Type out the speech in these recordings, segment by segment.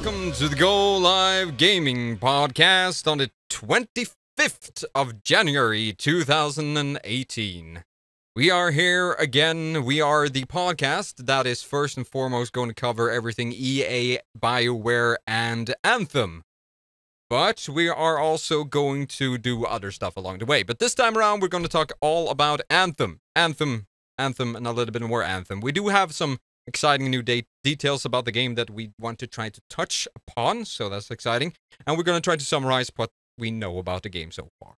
welcome to the GO.Live Gaming Podcast on the 25th of January 2018. We are here again. We are the podcast that is first and foremost going to cover everything EA, Bioware, and Anthem. But we are also going to do other stuff along the way. But this time around, we're going to talk all about Anthem. Anthem, and a little bit more Anthem. We do have some exciting new details about the game that we want to try to touch upon, so that's exciting. And we're going to try to summarize what we know about the game so far.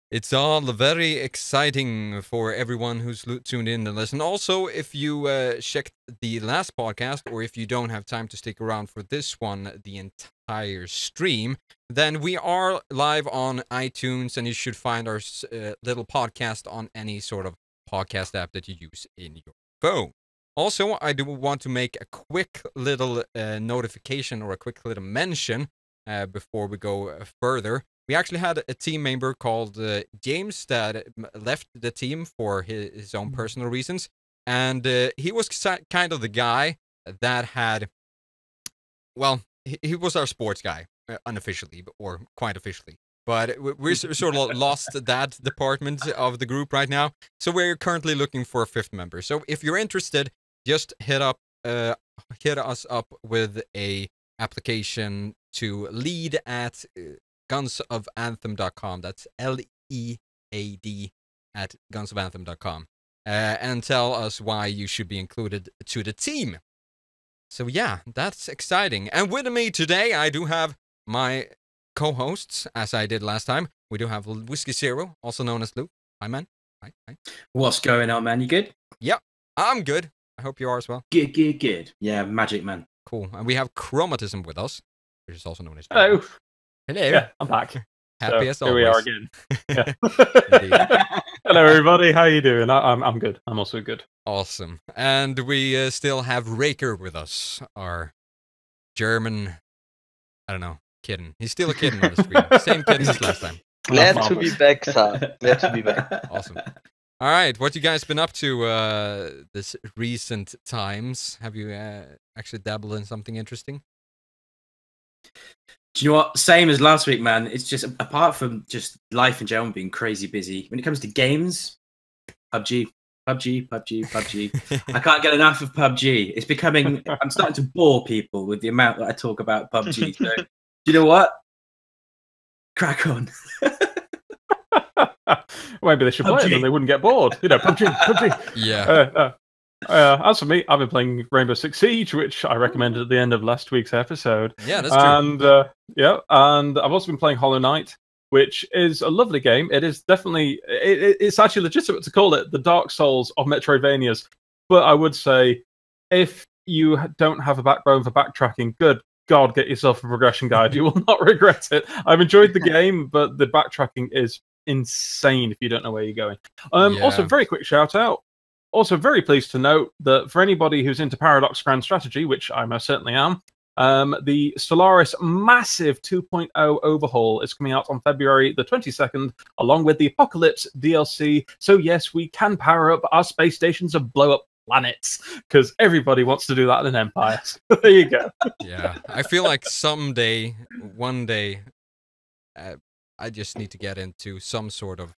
It's all very exciting for everyone who's tuned in and listened. Also, if you checked the last podcast, or if you don't have time to stick around for this one, the entire stream, then we are live on iTunes, and you should find our little podcast on any sort of podcast app that you use in your phone. Also, I do want to make a quick little notification or a quick little mention before we go further. We actually had a team member called James that left the team for his own personal reasons. And he was kind of the guy that had, well, he was our sports guy, unofficially, or quite officially. But we're sort of lost that department of the group right now. So we're currently looking for a fifth member. So if you're interested, just hit us up with a application to lead at gunsofanthem.com. That's LEAD at gunsofanthem.com. And tell us why you should be included to the team. So yeah, that's exciting. And with me today, I do have my co-hosts, as I did last time. We do have Whiskey Zero, also known as Luke. Hi, man. Hi. What's going on, man? You good? Yep, I'm good. I hope you are as well. Good. Yeah, magic, man. Cool. And we have Chromatism with us, which is also known as... Hello. Hello. Yeah, I'm back. Happy as always. Here we are again. Yeah. Hello, everybody. How you doing? I'm good. I'm also good. Awesome. And we still have Raker with us, our German, I don't know, kitten. He's still a kitten on the screen. Same kitten as last time. Glad to be back, sir. Glad to be back. Awesome. All right, what you guys been up to this recent times? Have you actually dabbled in something interesting? Do you know what? Same as last week, man. It's just, apart from just life in general being crazy busy, when it comes to games, PUBG. I can't get enough of PUBG. It's becoming, I'm starting to bore people with the amount that I talk about PUBG. So, do you know what? Crack on. Maybe they should play it and they wouldn't get bored. You know, PUBG. Yeah. As for me, I've been playing Rainbow Six Siege, which I recommended at the end of last week's episode. Yeah, that's true. And and I've also been playing Hollow Knight, which is a lovely game. It is definitely, it's actually legitimate to call it the Dark Souls of Metroidvanias. But I would say, if you don't have a backbone for backtracking, good God, get yourself a progression guide. You will not regret it. I've enjoyed the game, but the backtracking is insane if you don't know where you're going. Also, very quick shout out. Also, very pleased to note that for anybody who's into Paradox Grand Strategy, which I most certainly am, the Solaris massive 2.0 overhaul is coming out on February the 22nd, along with the Apocalypse DLC. So yes, we can power up our space stations and blow up planets, because everybody wants to do that in Empire. So there you go. Yeah, I feel like one day, I just need to get into some sort of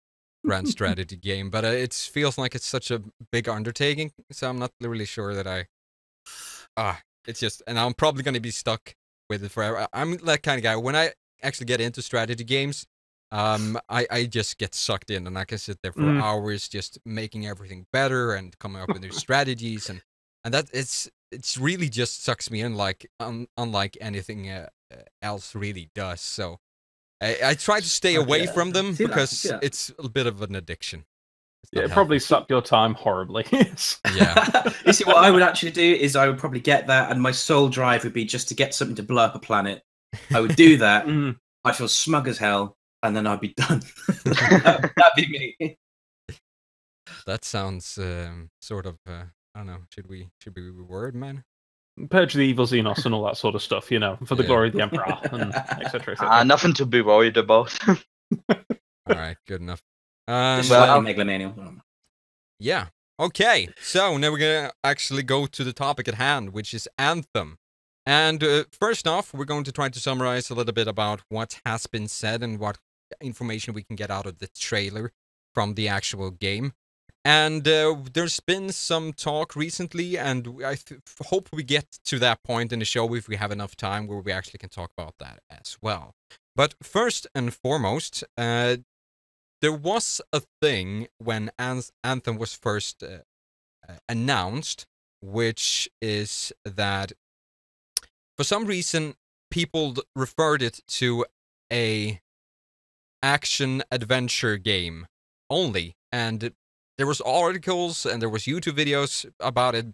grand strategy game, but it feels like it's such a big undertaking, so I'm not really sure that it's just, and I'm probably going to be stuck with it forever. I'm that kind of guy. When I actually get into strategy games, I just get sucked in, and I can sit there for hours just making everything better and coming up with new strategies, and that it's really just sucks me in, like unlike anything else really does. So I try to stay away from them because it's a bit of an addiction. Yeah, it probably sucked your time horribly. Yeah. You see, what I would actually do is I would probably get that, and my sole drive would be just to get something to blow up a planet. I would do that. I'd feel smug as hell, and then I'd be done. That'd be me. That sounds sort of, I don't know, should we reword, man? Purge the evil Xenos and all that sort of stuff, you know, for the glory of the Emperor, and etc. Nothing to be worried about. All right, good enough. Megalomania. Yeah. Okay. So now we're gonna actually go to the topic at hand, which is Anthem. And first off, we're going to try to summarize a little bit about what has been said and what information we can get out of the trailer from the actual game. And there's been some talk recently, and I hope we get to that point in the show if we have enough time where we actually can talk about that as well. But first and foremost, there was a thing when Anthem was first announced, which is that for some reason people referred it to a action-adventure game only, and there was articles and there was YouTube videos about it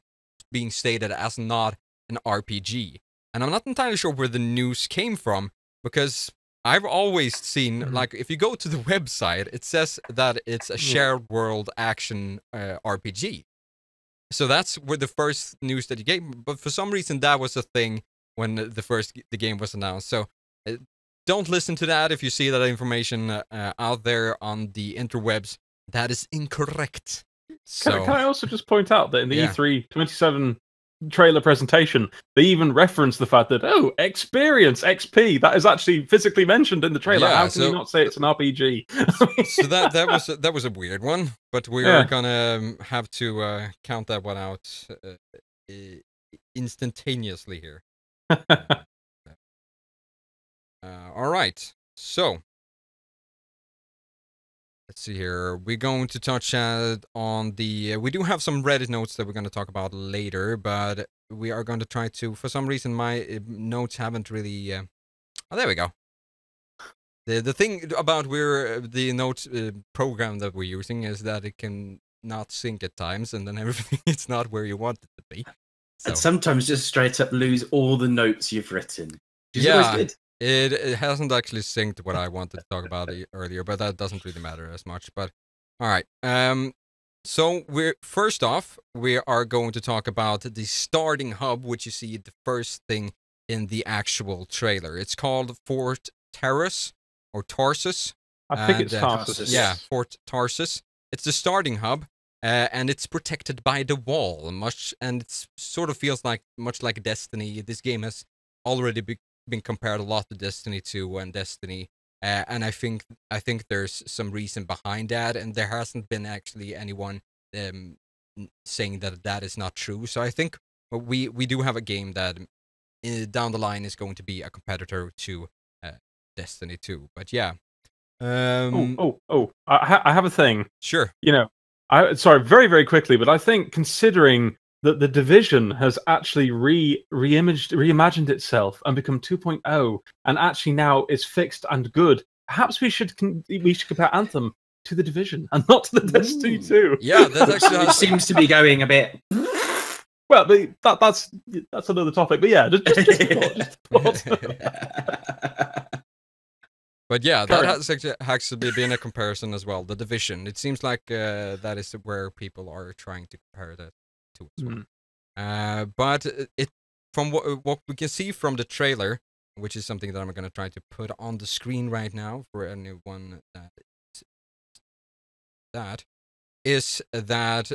being stated as not an RPG. And I'm not entirely sure where the news came from, because I've always seen, like, if you go to the website, it says that it's a shared world action RPG. So that's where the first news that you gave, but for some reason that was a thing when the game was announced. So don't listen to that if you see that information out there on the interwebs. That is incorrect. So, can I also just point out that in the E3 27 trailer presentation, they even reference the fact that, experience, XP, that is actually physically mentioned in the trailer. How can you not say it's an RPG? So that was a weird one, but we're gonna have to count that one out instantaneously here. All right, so let's see here. We're going to touch on the... we do have some Reddit notes that we're going to talk about later, but we are going to try to... For some reason, my notes haven't really... oh, there we go. The thing about the notes program that we're using is that it can not sync at times, and then everything is not where you want it to be. So. And sometimes just straight up lose all the notes you've written. Which is always good. It hasn't actually synced what I wanted to talk about earlier, but that doesn't really matter as much. But all right, so first off, we are going to talk about the starting hub, which you see the first thing in the actual trailer. It's called Fort Tarsus or Tarsus. I think it's Tarsus. Yeah, Fort Tarsus. It's the starting hub, and it's protected by the wall. And it sort of feels like much like Destiny. This game has already been compared a lot to Destiny 2 and Destiny, and I think there's some reason behind that, and there hasn't been actually anyone saying that is not true. So I think we do have a game that down the line is going to be a competitor to Destiny 2. But yeah. I have a thing. Sure. You know, sorry, very, very quickly, but I think considering that the Division has actually reimagined itself and become 2.0, and actually now is fixed and good, perhaps we should compare Anthem to the Division and not to the Destiny 2. Yeah, that's actually it seems to be going a bit. Well, that's another topic, but yeah, just But yeah, that has actually been a comparison as well. The Division. It seems like that is where people are trying to compare that to as well. But from what we can see from the trailer, which is something that I'm going to try to put on the screen right now for anyone that is that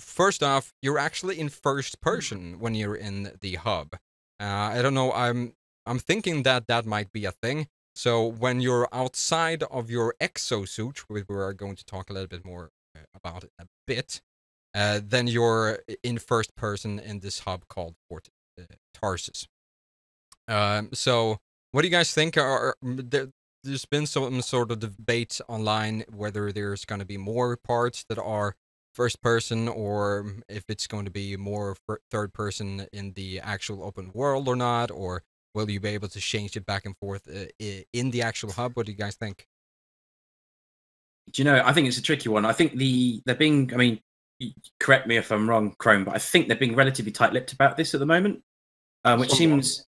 first off, you're actually in first person when you're in the hub. I don't know. I'm thinking that might be a thing. So when you're outside of your exosuit, we are going to talk a little bit more about it a bit, then you're in first person in this hub called Fort Tarsus. So what do you guys think? There's been some sort of debate online whether there's going to be more parts that are first person, or if it's going to be more third person in the actual open world or not, or will you be able to change it back and forth in the actual hub? What do you guys think? Do you know, I think it's a tricky one. I think they're being, I mean, correct me if I'm wrong, Chrome, but I think they're being relatively tight-lipped about this at the moment, which seems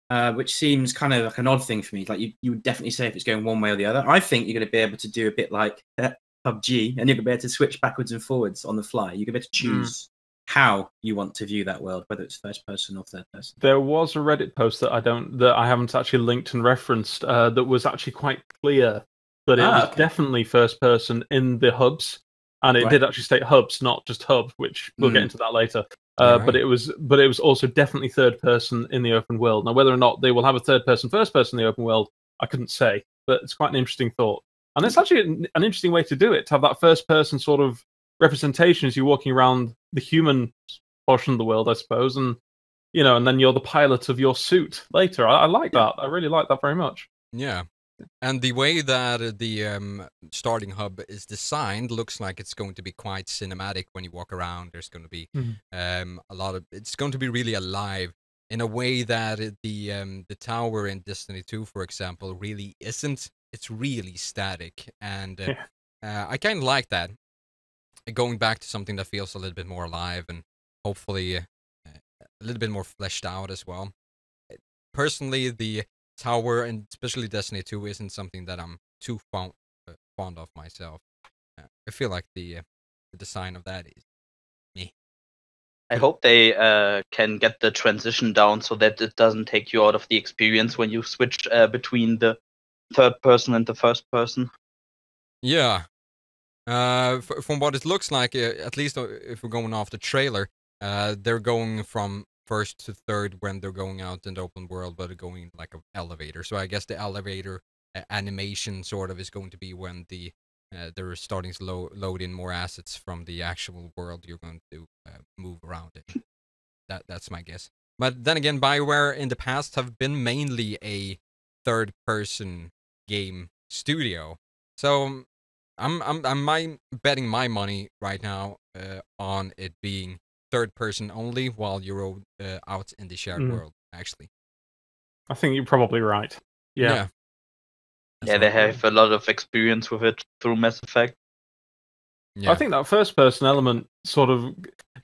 kind of like an odd thing for me. Like you would definitely say if it's going one way or the other. I think you're going to be able to do a bit like PUBG, and you're going to be able to switch backwards and forwards on the fly. You're going to be able to choose how you want to view that world, whether it's first person or third person. There was a Reddit post that I haven't actually linked and referenced that was actually quite clear that it was definitely first person in the hubs, and it did actually state hubs, not just hub, which we'll get into that later. But it was also definitely third person in the open world. Now, whether or not they will have a third person, first person in the open world, I couldn't say. But it's quite an interesting thought, and it's actually an interesting way to do it, to have that first person sort of representation as you're walking around the human portion of the world, I suppose, and and then you're the pilot of your suit later. I like that. I really like that very much. Yeah. And the way that the starting hub is designed looks like it's going to be quite cinematic when you walk around. There's going to be it's going to be really alive in a way that the tower in Destiny 2, for example, really isn't. It's really static, and I kind of like that. Going back to something that feels a little bit more alive and hopefully a little bit more fleshed out as well. Personally, the tower, and especially Destiny 2, isn't something that I'm too fond of myself. I feel like the design of that is meh. I hope they can get the transition down so that it doesn't take you out of the experience when you switch between the third person and the first person. Yeah. From what it looks like, at least if we're going off the trailer, they're going from first to third when they're going out in the open world, but they're going like an elevator. So I guess the elevator animation sort of is going to be when they're starting to load in more assets from the actual world you're going to move around in. That's my guess. But then again, Bioware in the past have been mainly a third-person game studio, so I'm betting my money right now on it being third person only while you're out in the shared world, actually. I think you're probably right. Yeah. Yeah, they have a lot of experience with it through Mass Effect. Yeah. I think that first person element sort of,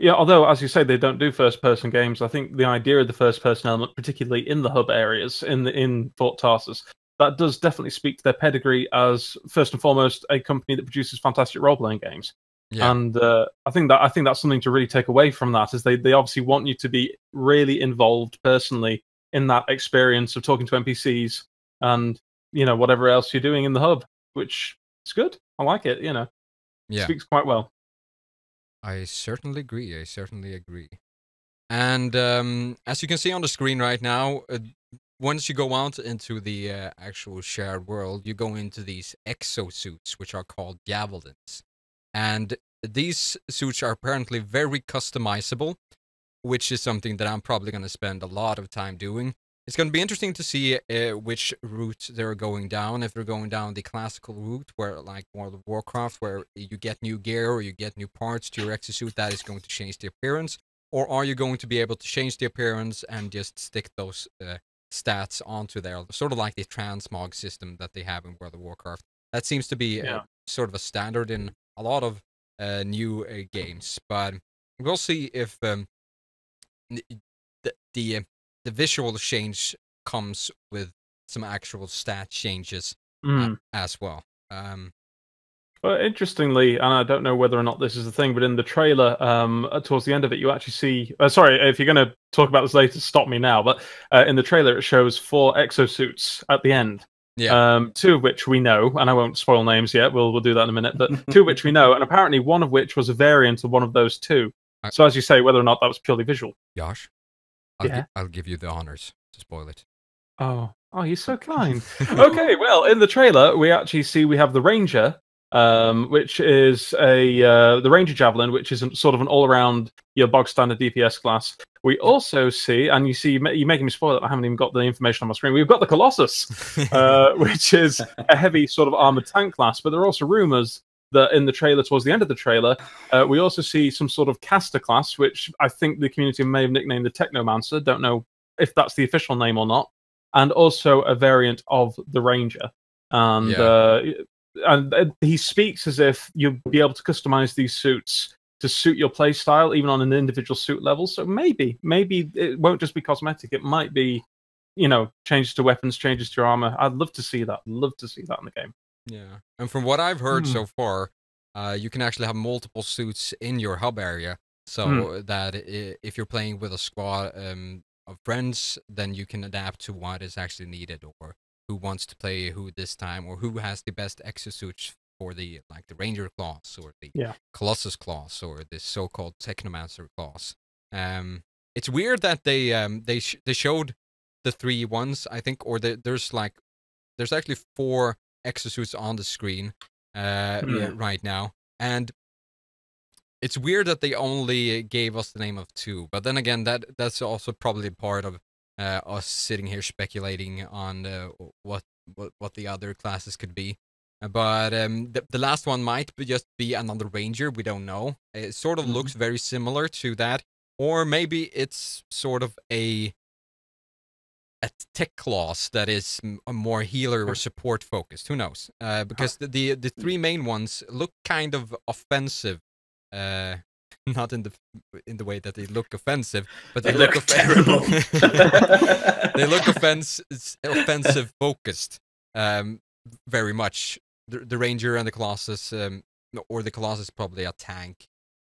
although as you say they don't do first person games, I think the idea of the first person element, particularly in the hub areas in Fort Tarsus, that does definitely speak to their pedigree as, first and foremost, a company that produces fantastic role-playing games. Yeah. And I think that's something to really take away from that, is they obviously want you to be really involved personally in that experience of talking to NPCs and whatever else you're doing in the hub, which is good. I like it. Yeah. Speaks quite well. I certainly agree. And as you can see on the screen right now, once you go out into the actual shared world, you go into these exosuits, which are called javelins. And these suits are apparently very customizable, which is something that I'm probably going to spend a lot of time doing. It's going to be interesting to see which route they're going down. If they're going down the classical route, where like World of Warcraft, where you get new gear or you get new parts to your exosuit, that is going to change the appearance. Or are you going to be able to change the appearance and just stick those stats onto there, sort of like the transmog system that they have in World of Warcraft? That seems to be sort of a standard in a lot of new games, but we'll see if the visual change comes with some actual stat changes as well. Well, interestingly, and I don't know whether or not this is the thing, but in the trailer, towards the end of it, you actually see... sorry, if you're going to talk about this later, stop me now, but in the trailer, it shows 4 exosuits at the end. Yeah. 2 of which we know, and I won't spoil names yet, we'll do that in a minute, but 2 of which we know, and apparently one of which was a variant of one of those 2. So as you say, whether or not that was purely visual. Josh, I'll give you the honors to spoil it. Oh, you're so kind. Okay, well, in the trailer, we actually see we have the Ranger, which is the Ranger Javelin, which is sort of an all-around bog standard DPS class. We also see, and you're making me spoil it, I haven't even got the information on my screen, we've got the Colossus, which is a heavy sort of armored tank class, but there are also rumors that in the trailer, towards the end of the trailer, we also see some sort of caster class, which I think the community may have nicknamed the Technomancer, don't know if that's the official name or not, and also a variant of the Ranger. And he speaks as if you'll be able to customize these suits to suit your playstyle, even on an individual suit level. So maybe it won't just be cosmetic. It might be, changes to weapons, changes to your armor. I'd love to see that. Love to see that in the game. Yeah, and from what I've heard so far, you can actually have multiple suits in your hub area. So that if you're playing with a squad of friends, then you can adapt to what is actually needed, or who wants to play who this time, or who has the best exosuits for the Ranger class, or the Colossus class, or the so-called Technomancer class. It's weird that they showed the 3 ones, I think, or there's actually 4 exosuits on the screen right now, and it's weird that they only gave us the name of 2. But then again, that's also probably part of us sitting here speculating on what the other classes could be. But the last one might just be another ranger. We don't know. It sort of looks very similar to that, or maybe it's sort of a tech class that is a more healer or support focused. Who knows? Because the 3 main ones look kind of offensive. Not in the way that they look offensive, but they look terrible. They look offensive focused. Very much. The ranger and the colossus, or the colossus probably a tank,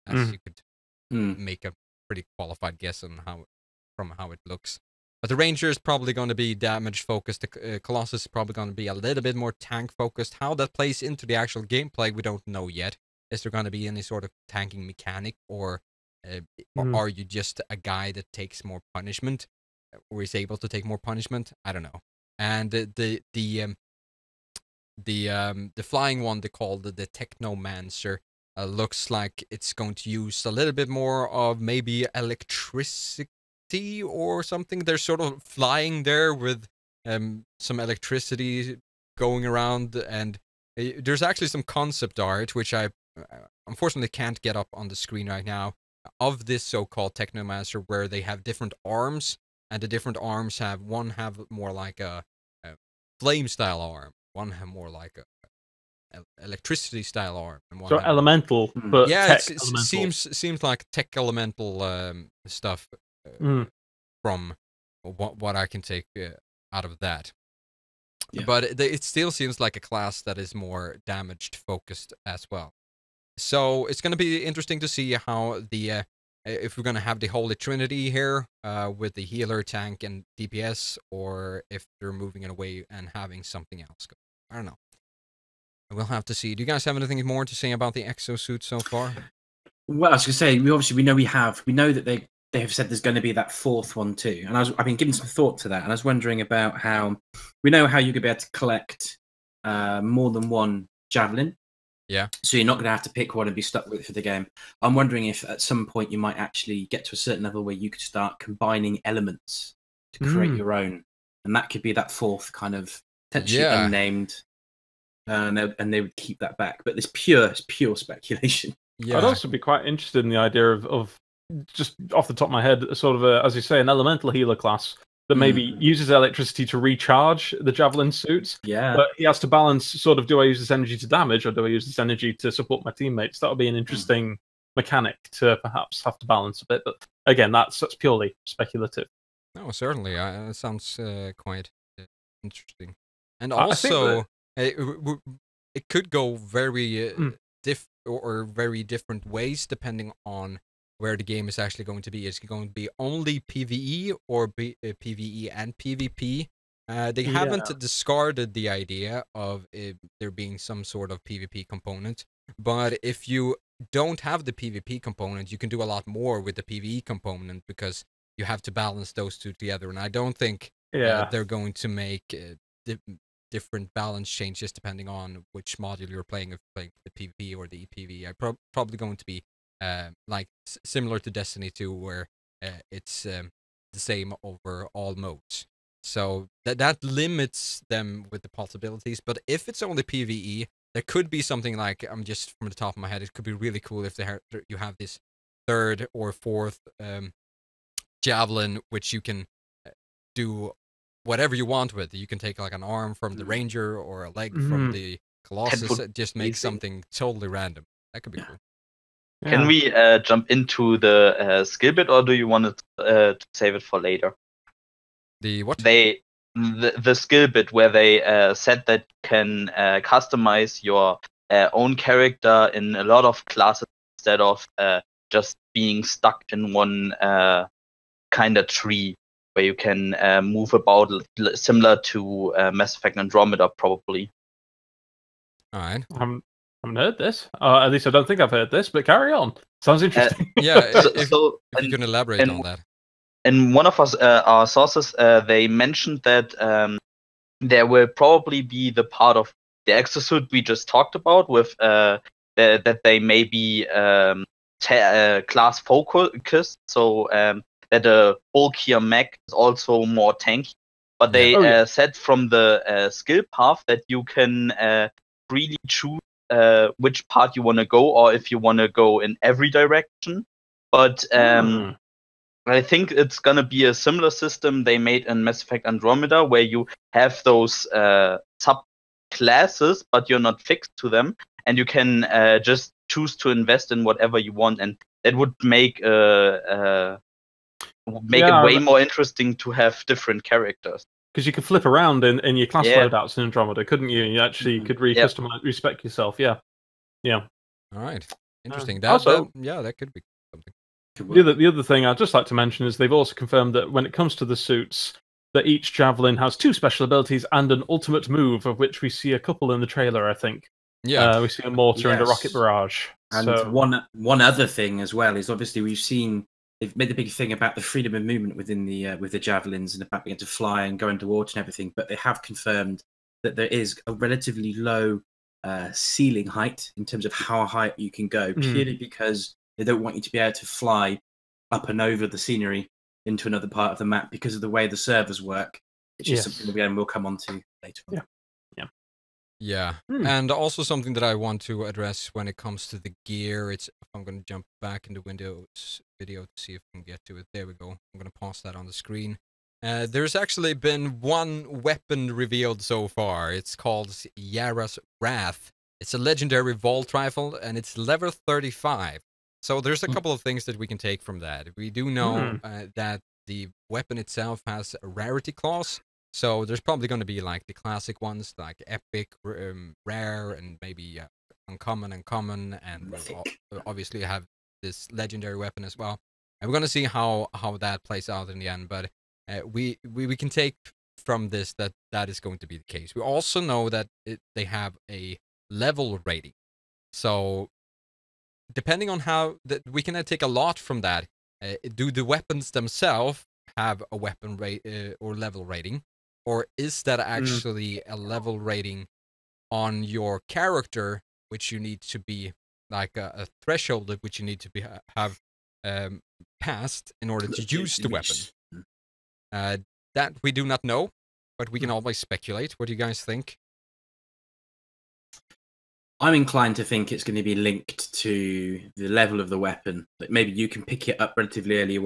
as you could make a pretty qualified guess on how it looks. But the ranger is probably going to be damage focused. The colossus is probably going to be a little bit more tank focused. How that plays into the actual gameplay, we don't know yet. Is there going to be any sort of tanking mechanic, or are you just a guy that takes more punishment, or is able to take more punishment? I don't know. And the flying one, they call the Technomancer, looks like it's going to use a little bit more of maybe electricity or something. They're sort of flying there with some electricity going around, and there's actually some concept art, which I unfortunately can't get up on the screen right now, of this so-called Technomancer, where they have different arms, and the different arms have more like a flame style arm, one have more like a electricity style arm, and one so elemental, but yeah, tech it elemental. seems like tech elemental stuff from what I can take out of that. Yeah. But it still seems like a class that is more damaged focused as well. So it's going to be interesting to see how the if we're going to have the Holy Trinity here with the healer, tank, and DPS, or if they're moving it away and having something else go. I don't know. We'll have to see. Do you guys have anything more to say about the exosuit so far? Well, I was going to say, we know that they have said there's going to be that 4th one too, and I've been giving some thought to that, and I was wondering about how we know how you could be able to collect more than one javelin. Yeah. So you're not going to have to pick one and be stuck with it for the game. I'm wondering if at some point you might actually get to a certain level where you could start combining elements to create your own, and that could be that 4th kind of potentially unnamed. And they would keep that back, but it's pure speculation. Yeah. I'd also be quite interested in the idea of just off the top of my head, sort of as you say, an elemental healer class that maybe uses electricity to recharge the javelin suits. Yeah, but he has to balance sort of, do I use this energy to damage, or do I use this energy to support my teammates? That would be an interesting mechanic to perhaps have to balance a bit. But again, that's purely speculative. No, certainly, it sounds quite interesting, and also it could go very very different ways depending on where the game is actually going to be. Is it going to be only PvE or PvE and PvP? They haven't discarded the idea of there being some sort of PvP component, but if you don't have the PvP component, you can do a lot more with the PvE component, because you have to balance those two together, and I don't think they're going to make different balance changes depending on which module you're playing, if you're playing the PvP or the PvE. Probably going to be like similar to Destiny 2, where it's the same over all modes. So that limits them with the possibilities. But if it's only PvE, there could be something like, I'm just from the top of my head, it could be really cool if you have this 3rd or 4th javelin, which you can do whatever you want with. You can take like an arm from the ranger or a leg from the colossus, just make something totally random. That could be cool. Yeah. Can we jump into the skill bit, or do you want to save it for later? The what? The skill bit where they said that can customize your own character in a lot of classes instead of just being stuck in one kind of tree where you can move about, similar to Mass Effect Andromeda, probably. All right. I haven't heard this. At least I don't think I've heard this, but carry on. Sounds interesting. Yeah, if So you can elaborate on that. in one of our sources, they mentioned that there will probably be the part of the exosuit we just talked about, with that they may be class focused, so that the bulkier mech is also more tanky. But they said from the skill path that you can freely choose which part you want to go, or if you want to go in every direction. But I think it's gonna be a similar system they made in Mass Effect Andromeda, where you have those subclasses, but you're not fixed to them, and you can just choose to invest in whatever you want, and that would make it way more interesting to have different characters. Because you could flip around in your class loadouts in Andromeda, couldn't you? You actually could customize, respec yourself. Yeah. All right. Interesting. that could be something. The other thing I'd just like to mention is they've also confirmed that when it comes to the suits, that each Javelin has 2 special abilities and an ultimate move, of which we see a couple in the trailer, I think. Yeah. We see a mortar and a rocket barrage. And one other thing as well is, obviously we've seen they've made the big thing about the freedom of movement within the with the Javelins, and about being able to fly and go underwater and everything. But they have confirmed that there is a relatively low ceiling height in terms of how high you can go, purely because they don't want you to be able to fly up and over the scenery into another part of the map because of the way the servers work, which is something that we'll come on to later on. Yeah. And also something that I want to address when it comes to the gear. I'm going to jump back into Windows video to see if we can get to it. There we go. I'm going to pause that on the screen. There's actually been one weapon revealed so far. It's called Yara's Wrath. It's a legendary vault rifle, and it's level 35. So there's a couple of things that we can take from that. We do know that the weapon itself has a rarity clause. So there's probably going to be like the classic ones, like epic, rare, and maybe uncommon and common, and we'll obviously have this legendary weapon as well. And we're going to see how that plays out in the end. But we can take from this that is going to be the case. We also know that they have a level rating. So depending on how we can take a lot from that. Do the weapons themselves have a weapon rate or level rating? Or is that actually a level rating on your character, which you need to be like a threshold at which you need to have passed in order to use the weapon? That we do not know, but we can always speculate. What do you guys think? I'm inclined to think it's going to be linked to the level of the weapon. Like maybe you can pick it up relatively early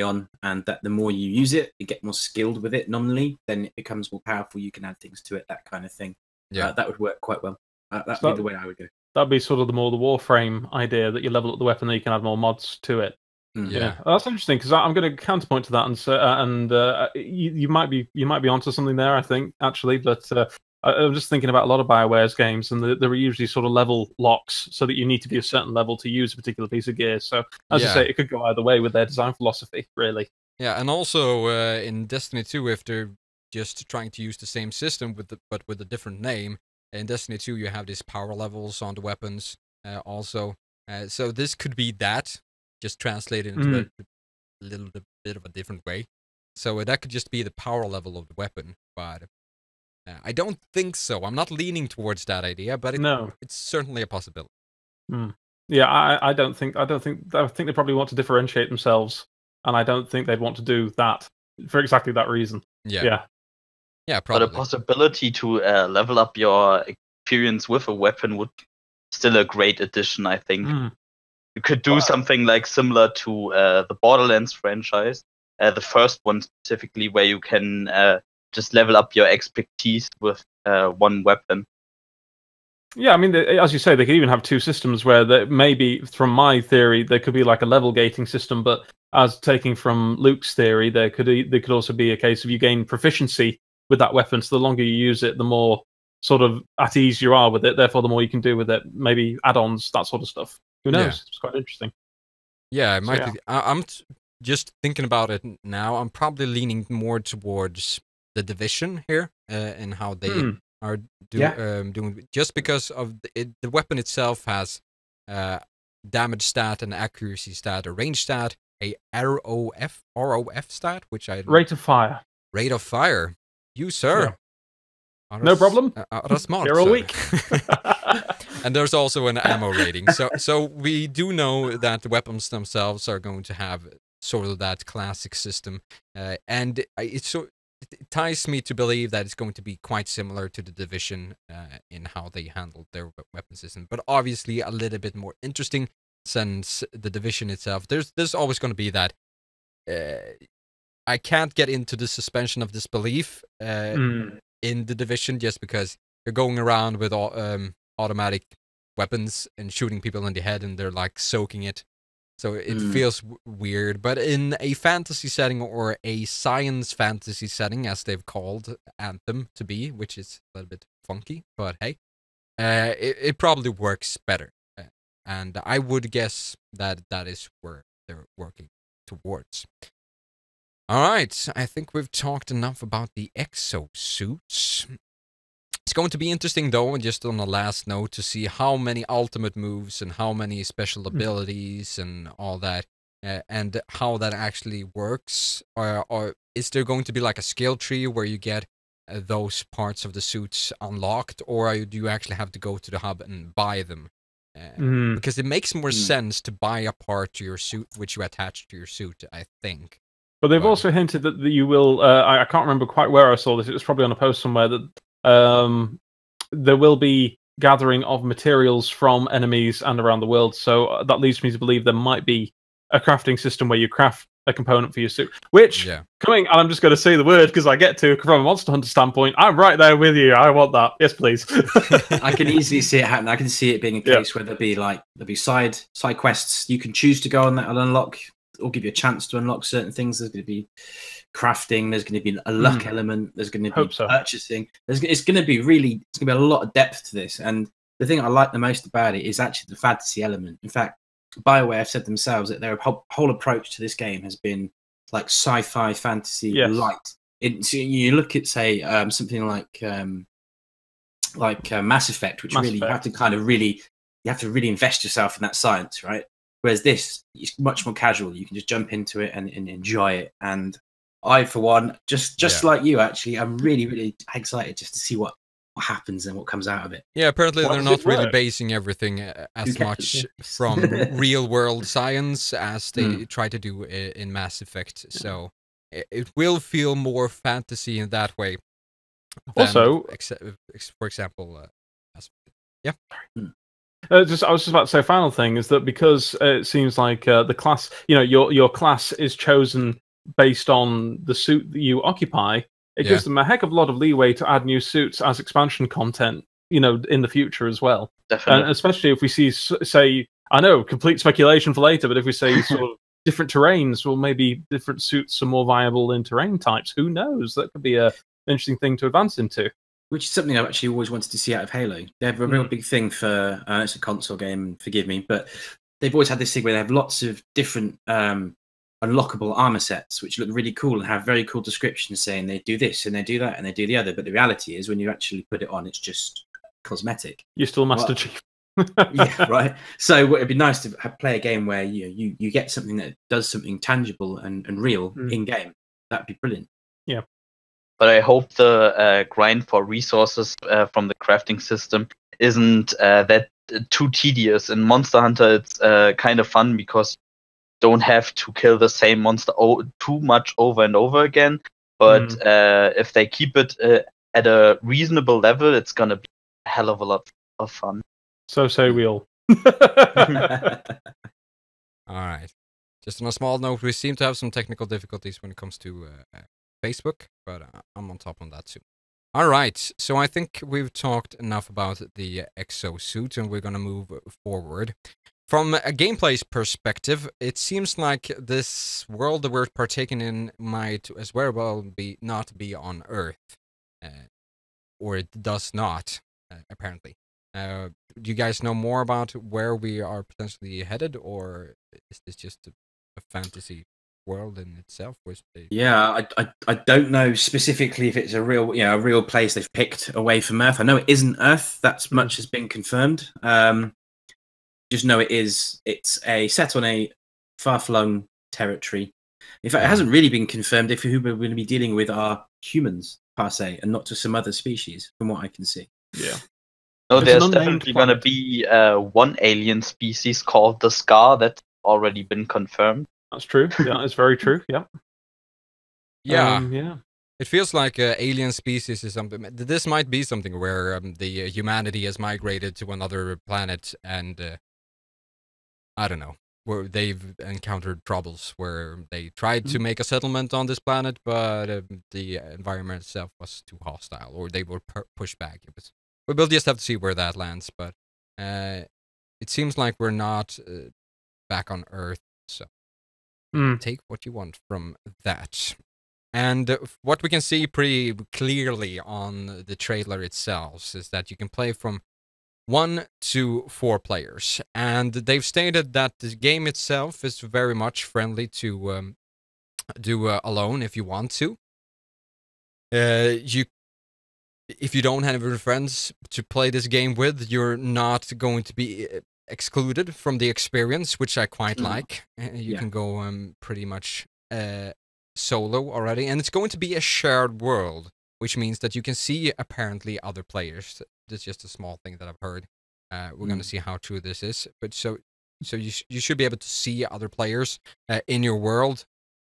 on, and that the more you use it, you get more skilled with it nominally, then it becomes more powerful. You can add things to it, that kind of thing. Yeah, that would work quite well. That'd be the way I would go. That'd be sort of the Warframe idea, that you level up the weapon, then you can add more mods to it. Yeah, that's interesting, because I'm going to counterpoint to that, and you might be onto something there, I think, actually, but. I'm just thinking about a lot of Bioware's games, and there are usually sort of level locks, so that you need to be a certain level to use a particular piece of gear. So, as you say, it could go either way with their design philosophy, really. Yeah, and also in Destiny 2, if they're just trying to use the same system but with a different name, in Destiny 2 you have these power levels on the weapons also. So this could be that, just translated into a little bit of a different way. So that could just be the power level of the weapon, but. I don't think so. I'm not leaning towards that idea, but it's certainly a possibility. Yeah, I think they probably want to differentiate themselves, and I don't think they'd want to do that for exactly that reason. Yeah, probably. But a possibility to level up your experience with a weapon would still a great addition, I think. You could do something like similar to the Borderlands franchise, the first one specifically, where you can just level up your expertise with one weapon. Yeah, I mean, as you say, they could even have 2 systems where maybe, from my theory, there could be like a level gating system, but as taking from Luke's theory, there could also be a case of you gain proficiency with that weapon, so the longer you use it, the more sort of at ease you are with it, therefore the more you can do with it, maybe add-ons, that sort of stuff. Who knows? Yeah. It's quite interesting. Yeah, it might be. I'm just thinking about it now. I'm probably leaning more towards the Division here, and how are doing, just because of the weapon itself has damage stat, an accuracy stat, a range stat, a ROF stat, which I Rate of fire. Rate of fire. You, sir. No problem. Smart, Here all sir. week. And there's also an ammo rating. So we do know that the weapons themselves are going to have sort of that classic system, and it ties me to believe that it's going to be quite similar to the Division in how they handled their weapon system, but obviously a little bit more interesting, since the Division itself, there's always going to be that. I can't get into the suspension of disbelief in the Division, just because you're going around with automatic weapons and shooting people in the head, and they're like soaking it. So it feels weird. But in a fantasy setting, or a science fantasy setting, as they've called Anthem to be, which is a little bit funky, but hey, it probably works better. And I would guess that that is where they're working towards. All right, I think we've talked enough about the exosuits. It's going to be interesting, though, and just on a last note, to see how many ultimate moves and how many special abilities and all that, and how that actually works. Or is there going to be like a skill tree where you get those parts of the suits unlocked, or do you actually have to go to the hub and buy them? Because it makes more sense to buy a part to your suit, which you attach to your suit, I think. But they've also hinted that you will. I can't remember quite where I saw this. It was probably on a post somewhere that there will be gathering of materials from enemies and around the world. So that leads me to believe there might be a crafting system where you craft a component for your suit. Which coming, and I'm just going to say the word because I get to from a Monster Hunter standpoint. I'm right there with you. I want that. Yes, please. I can easily see it happen. I can see it being a case where there'll be side quests you can choose to go on that and unlock, or give you a chance to unlock certain things. There's going to be crafting. There's going to be a luck element. There's going to be purchasing. It's going to be a lot of depth to this. And the thing I like the most about it is actually the fantasy element. In fact, Bioware have said themselves that their whole approach to this game has been like sci-fi fantasy light. So you look at, say, something like Mass Effect, which you have to really invest yourself in that science, right? Whereas this is much more casual. You can just jump into it and enjoy it. And I, for one, just like you, actually, I'm really, really excited just to see what happens and what comes out of it. Yeah, apparently they're not really basing everything as much from real-world science as they try to do in Mass Effect. So it will feel more fantasy in that way. Also, for example, I was just about to say, final thing is that because it seems like the class, your class is chosen based on the suit that you occupy, it gives them a heck of a lot of leeway to add new suits as expansion content, in the future as well. Definitely. And especially if we see, say, I know, complete speculation for later, but if we say sort of different terrains, well, maybe different suits are more viable in terrain types. Who knows? That could be an interesting thing to advance into. Which is something I've actually always wanted to see out of Halo. They have a real big thing for, it's a console game, forgive me, but they've always had this thing where they have lots of different unlockable armor sets, which look really cool and have very cool descriptions saying they do this and they do that and they do the other. But the reality is when you actually put it on, it's just cosmetic. You're still Master Chief. Yeah, right. So it'd be nice to play a game where you get something that does something tangible and real in-game. That'd be brilliant. Yeah. But I hope the grind for resources from the crafting system isn't that too tedious. In Monster Hunter, it's kind of fun because you don't have to kill the same monster too much over and over again. But if they keep it at a reasonable level, it's going to be a hell of a lot of fun. So say we all. All right. Just on a small note, we seem to have some technical difficulties when it comes to Facebook, but I'm on top on that soon. All right, so I think we've talked enough about the exosuit, and we're going to move forward. From a gameplay perspective, it seems like this world that we're partaking in might as well not be on Earth, or it does not, apparently. Do you guys know more about where we are potentially headed, or is this just a fantasy world in itself. Yeah, I don't know specifically if it's a real place they've picked away from Earth. I know it isn't Earth. That's much has been confirmed. Just know it's set on a far-flung territory. In fact, it hasn't really been confirmed if who we're going to be dealing with are humans per se, and not just some other species, from what I can see. Yeah. No, It's there's an unnamed definitely going to planet. be one alien species called the Scar that's already been confirmed. That's true. Yeah, it's very true. Yeah. Yeah. Yeah. It feels like alien species is something. This might be something where the humanity has migrated to another planet, and I don't know, where they've encountered troubles where they tried to make a settlement on this planet, but the environment itself was too hostile, or they were pushed back. We'll just have to see where that lands, but it seems like we're not back on Earth, so take what you want from that. And what we can see pretty clearly on the trailer itself is that you can play from 1 to 4 players, and they've stated that the game itself is very much friendly to do alone if you want to. If you don't have any friends to play this game with, you're not going to be excluded from the experience, which I quite like. You can go pretty much solo already, and it's going to be a shared world, which means that you can see apparently other players. That's just a small thing that I've heard. We're going to see how true this is, but so you should be able to see other players in your world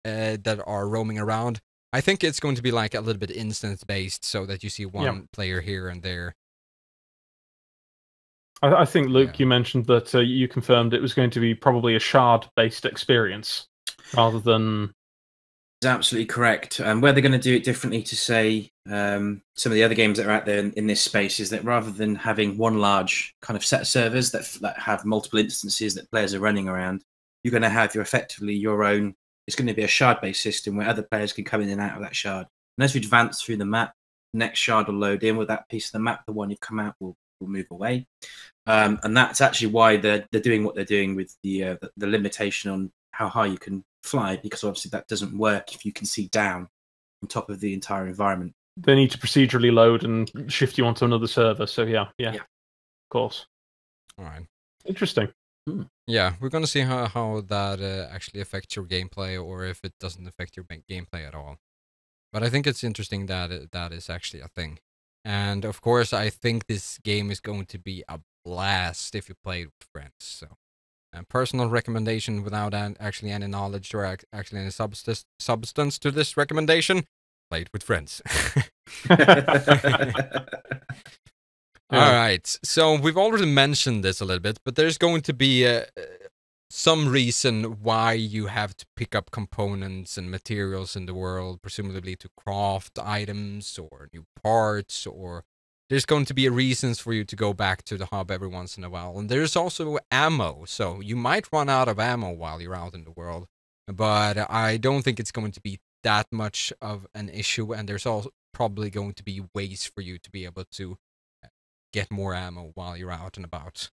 that are roaming around. I think it's going to be like a little bit instance based, so that you see one player here and there. I think, Luke, you mentioned that you confirmed it was going to be probably a shard-based experience rather than... That's absolutely correct. Where they're going to do it differently to, say, some of the other games that are out there in this space is that rather than having one large kind of set of servers that have multiple instances that players are running around, you're going to have effectively your own... It's going to be a shard-based system where other players can come in and out of that shard. And as you advance through the map, the next shard will load in with that piece of the map. The one you've come out will move away. And that's actually why they're doing what they're doing with the limitation on how high you can fly, because obviously that doesn't work if you can see down on top of the entire environment. They need to procedurally load and shift you onto another server. So yeah, of course. All right. Interesting. Yeah, we're going to see how that actually affects your gameplay, or if it doesn't affect your gameplay at all. But I think it's interesting that that is actually a thing. And of course, I think this game is going to be a blast if you play it with friends. So, personal recommendation without actually any knowledge or actually any substance to this recommendation: play it with friends. All right, so we've already mentioned this a little bit, but there's going to be some reason why you have to pick up components and materials in the world, presumably to craft items or new parts, or there's going to be reasons for you to go back to the hub every once in a while. And there's also ammo, so you might run out of ammo while you're out in the world, but I don't think it's going to be that much of an issue, and there's also probably going to be ways for you to be able to get more ammo while you're out and about,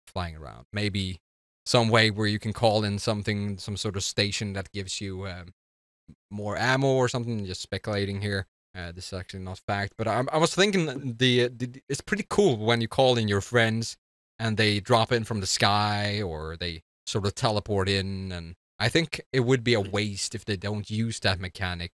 flying around. Maybe some way where you can call in some sort of station that gives you more ammo or something. Just speculating here. This is actually not fact, but I was thinking it's pretty cool when you call in your friends and they drop in from the sky, or they sort of teleport in. And I think it would be a waste if they don't use that mechanic.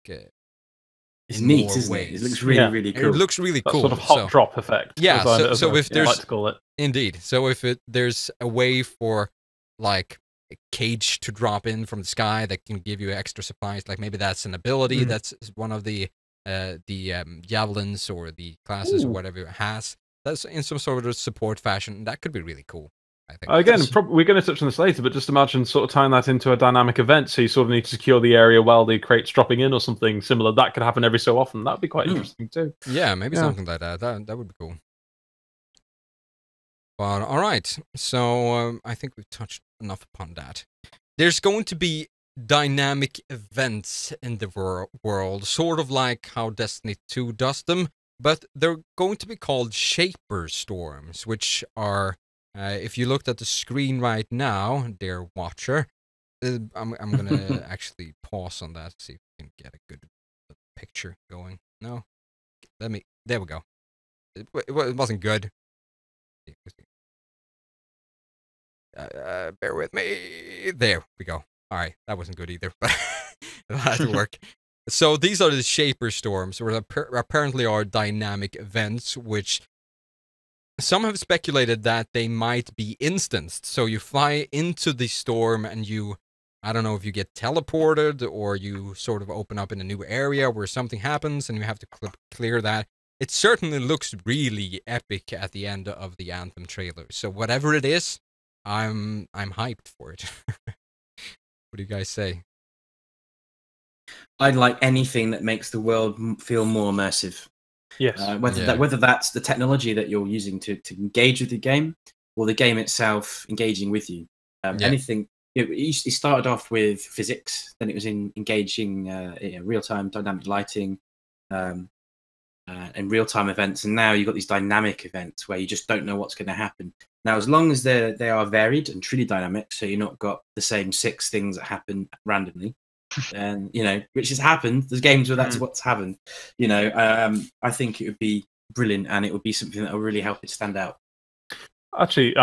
It's neat, isn't it? It looks really cool. It looks really that cool. Sort of hot drop effect. Yeah. So if there's, I like to call it. Indeed. So if there's a way for like a cage to drop in from the sky that can give you extra supplies, like maybe that's an ability. That's one of the javelins or the classes or whatever it has. That's in some sort of support fashion. That could be really cool, I think. Again, we're going to touch on this later, but just imagine sort of tying that into a dynamic event. So you sort of need to secure the area while the crate's dropping in or something similar. That could happen every so often. That'd be quite interesting too. Yeah, maybe something like that. That would be cool. But all right, so I think we've touched enough upon that. There's going to be dynamic events in the world, sort of like how Destiny 2 does them, but they're going to be called Shaper Storms, which are, if you looked at the screen right now, dear watcher, I'm gonna actually pause on that, see if we can get a good picture going. No, there we go. It wasn't good. Bear with me. There we go. All right, that wasn't good either, but it had to work. So these are the Shaper Storms, which apparently are dynamic events, which some have speculated that they might be instanced. So you fly into the storm and I don't know if you get teleported or you sort of open up in a new area where something happens and you have to clear that. It certainly looks really epic at the end of the Anthem trailer. So whatever it is, I'm hyped for it. What do you guys say? I'd like anything that makes the world feel more immersive. Yes. Whether that's the technology that you're using to engage with the game, or the game itself engaging with you. Anything. It started off with physics, then it was engaging real-time dynamic lighting, and real-time events, and now you've got these dynamic events where you just don't know what's going to happen. Now, as long as they are varied and truly dynamic, so you're not got the same 6 things that happen randomly, and which has happened. There's games where that's what's happened. I think it would be brilliant, and it would be something that will really help it stand out. Actually,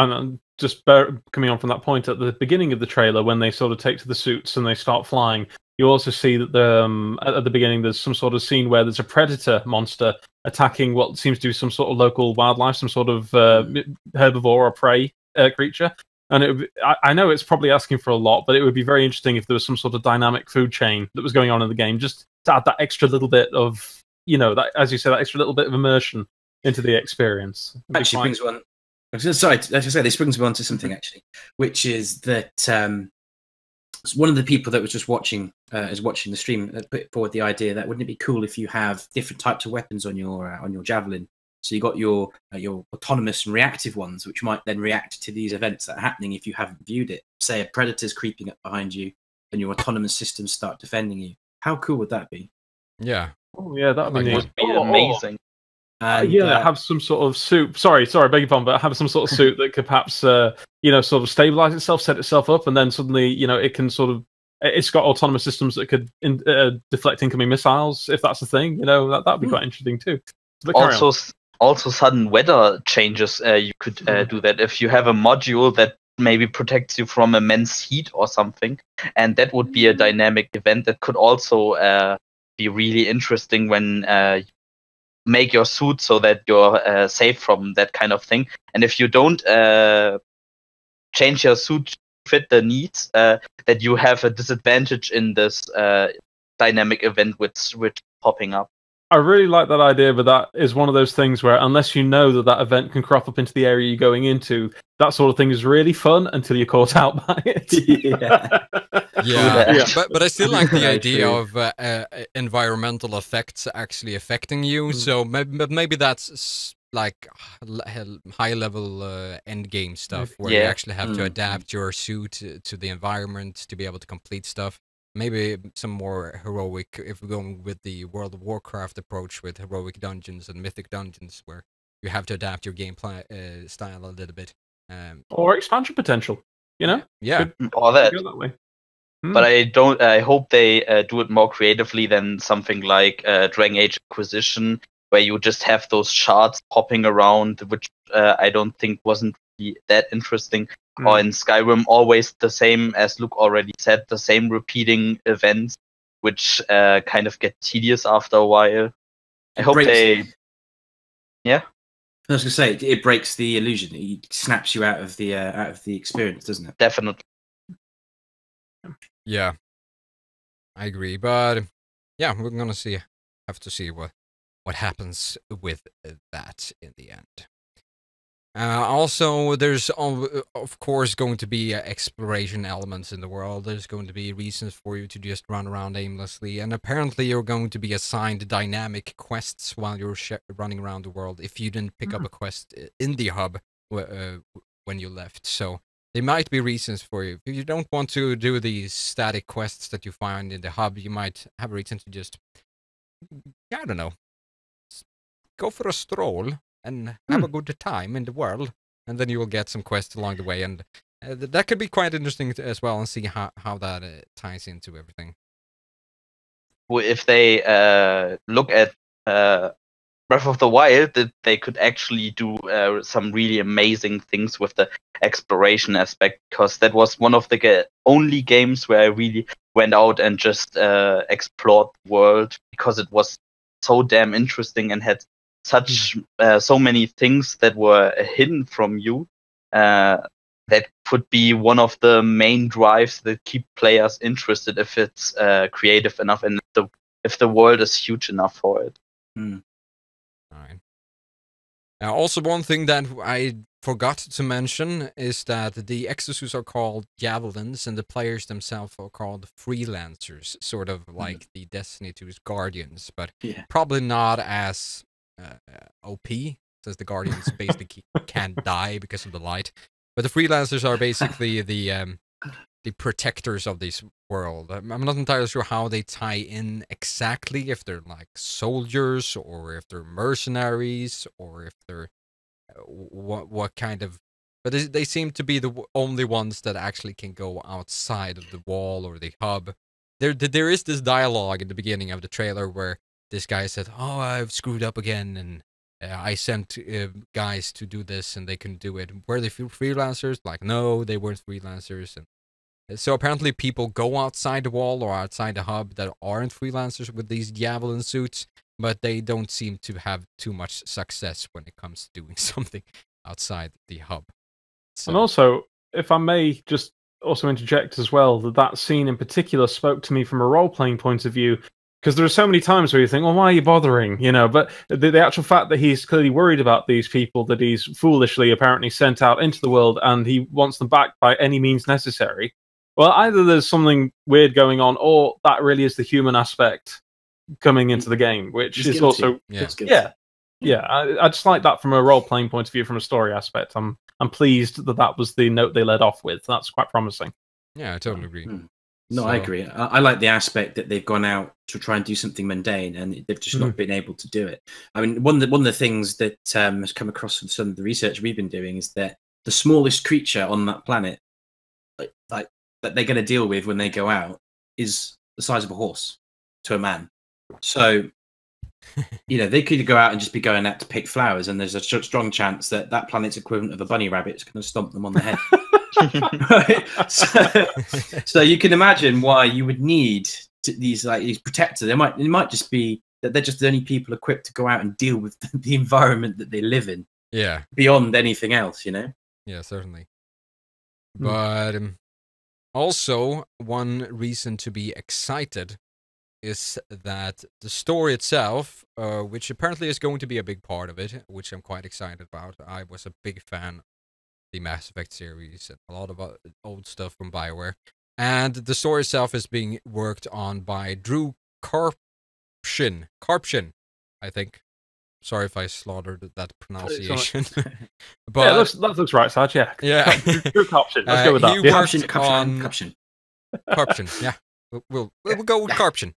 just coming on from that point, at the beginning of the trailer, when they sort of take to the suits and they start flying, you also see that at the beginning there's some sort of scene where there's a predator monster attacking what seems to be some sort of local wildlife, some sort of herbivore or prey creature. And I know it's probably asking for a lot, but it would be very interesting if there was some sort of dynamic food chain that was going on in the game, just to add that extra little bit of, that, as you said, that extra little bit of immersion into the experience. Actually brings one. Sorry, as I say, this brings me on to something actually, which is that one of the people that was just watching the stream put forward the idea that wouldn't it be cool if you have different types of weapons on your javelin. So you got your autonomous and reactive ones, which might then react to these events that are happening if you haven't viewed it. Say a predator's creeping up behind you, and your autonomous systems start defending you. How cool would that be? Yeah. Oh yeah, that would be amazing. Have some sort of suit. Sorry, beg your pardon, but have some sort of suit that could perhaps, sort of stabilize itself, set itself up, and then suddenly, it can sort of. It's got autonomous systems that could deflect incoming missiles, if that's the thing. That would be quite interesting too. Also, sudden weather changes. You could do that if you have a module that maybe protects you from immense heat or something, and that would be a dynamic event that could also be really interesting when you make your suit so that you're safe from that kind of thing. And if you don't change your suit to fit the needs, that you have a disadvantage in this dynamic event which popping up. I really like that idea, but that is one of those things where unless you know that event can crop up into the area you're going into, that sort of thing is really fun until you're caught out by it. Yeah. But I still like the idea of environmental effects actually affecting you. So maybe that's like high-level end game stuff where you actually have to adapt your suit to the environment to be able to complete stuff. Maybe some more heroic, if we're going with the World of Warcraft approach with heroic dungeons and mythic dungeons, where you have to adapt your gameplay style a little bit. Or expansion potential, Yeah. Or that. Go that way. But I hope they do it more creatively than something like Dragon Age Acquisition, where you just have those shards popping around, which I don't think wasn't really that interesting. Or in Skyrim, always the same, as Luke already said, the same repeating events, which kind of get tedious after a while. I hope they... Yeah? I was going to say, it breaks the illusion. It snaps you out of the experience, doesn't it? Definitely. Yeah, I agree. But yeah, we're going to have to see what happens with that in the end. Also, there's of course going to be exploration elements in the world. There's going to be reasons for you to just run around aimlessly, and apparently you're going to be assigned dynamic quests while you're running around the world if you didn't pick up a quest in the hub when you left. So there might be reasons for you. If you don't want to do these static quests that you find in the hub, you might have a reason to just, I don't know, go for a stroll and have a good time in the world, and then you will get some quests along the way, and That could be quite interesting as well, and see how that ties into everything. If they look at Breath of the Wild, that they could actually do some really amazing things with the exploration aspect, because that was one of the only games where I really went out and just explored the world, because it was so damn interesting and had such so many things that were hidden from you. That could be one of the main drives that keep players interested if it's creative enough and if the world is huge enough for it. All right. Now, also one thing that I forgot to mention is that the exosuits are called javelins, and the players themselves are called freelancers, sort of like the Destiny 2's Guardians, but probably not as OP, since the Guardians basically can't die because of the light. But the freelancers are basically the protectors of this world. I'm not entirely sure how they tie in exactly, if they're like soldiers or if they're mercenaries or if they're what kind of, but they seem to be the only ones that actually can go outside of the wall or the hub. There is this dialogue in the beginning of the trailer where this guy said, "Oh, I've screwed up again, and I sent guys to do this and they couldn't do it. Were they freelancers?" Like, no, they weren't freelancers. And so apparently people go outside the wall or outside the hub that aren't freelancers with these javelin suits, but they don't seem to have too much success when it comes to doing something outside the hub. So. And also, if I may just also interject as well, that scene in particular spoke to me from a role-playing point of view, because there are so many times where you think, well, why are you bothering? You know, but the actual fact that he's clearly worried about these people that he's foolishly apparently sent out into the world, and he wants them back by any means necessary. Well, either there's something weird going on, or that really is the human aspect coming into the game, which is also I just like that from a role-playing point of view, from a story aspect. I'm pleased that was the note they led off with. That's quite promising. Yeah, I totally agree. No, I agree. I like the aspect that they've gone out to try and do something mundane, and they've just not been able to do it. I mean, one of the things that has come across from some of the research we've been doing is that the smallest creature on that planet, like that they're going to deal with when they go out, is the size of a horse to a man. So, you know, they could go out and just be going out to pick flowers, and there's a strong chance that that planet's equivalent of a bunny rabbit is going to stomp them on the head. Right? So you can imagine why you would need these protectors. It might just be that they're just the only people equipped to go out and deal with the environment that they live in. Yeah. Beyond anything else, you know. Yeah, certainly. But also, one reason to be excited is that the story itself, which apparently is going to be a big part of it, which I'm quite excited about. I was a big fan of the Mass Effect series and a lot of old stuff from Bioware. And the story itself is being worked on by Drew Karpyshyn, I think. Sorry if I slaughtered that pronunciation. But yeah, that looks right, Sarge. Yeah. Drew Karpyshyn. Let's go with that. Karpyshyn. Yeah. We'll go with Karpyshyn.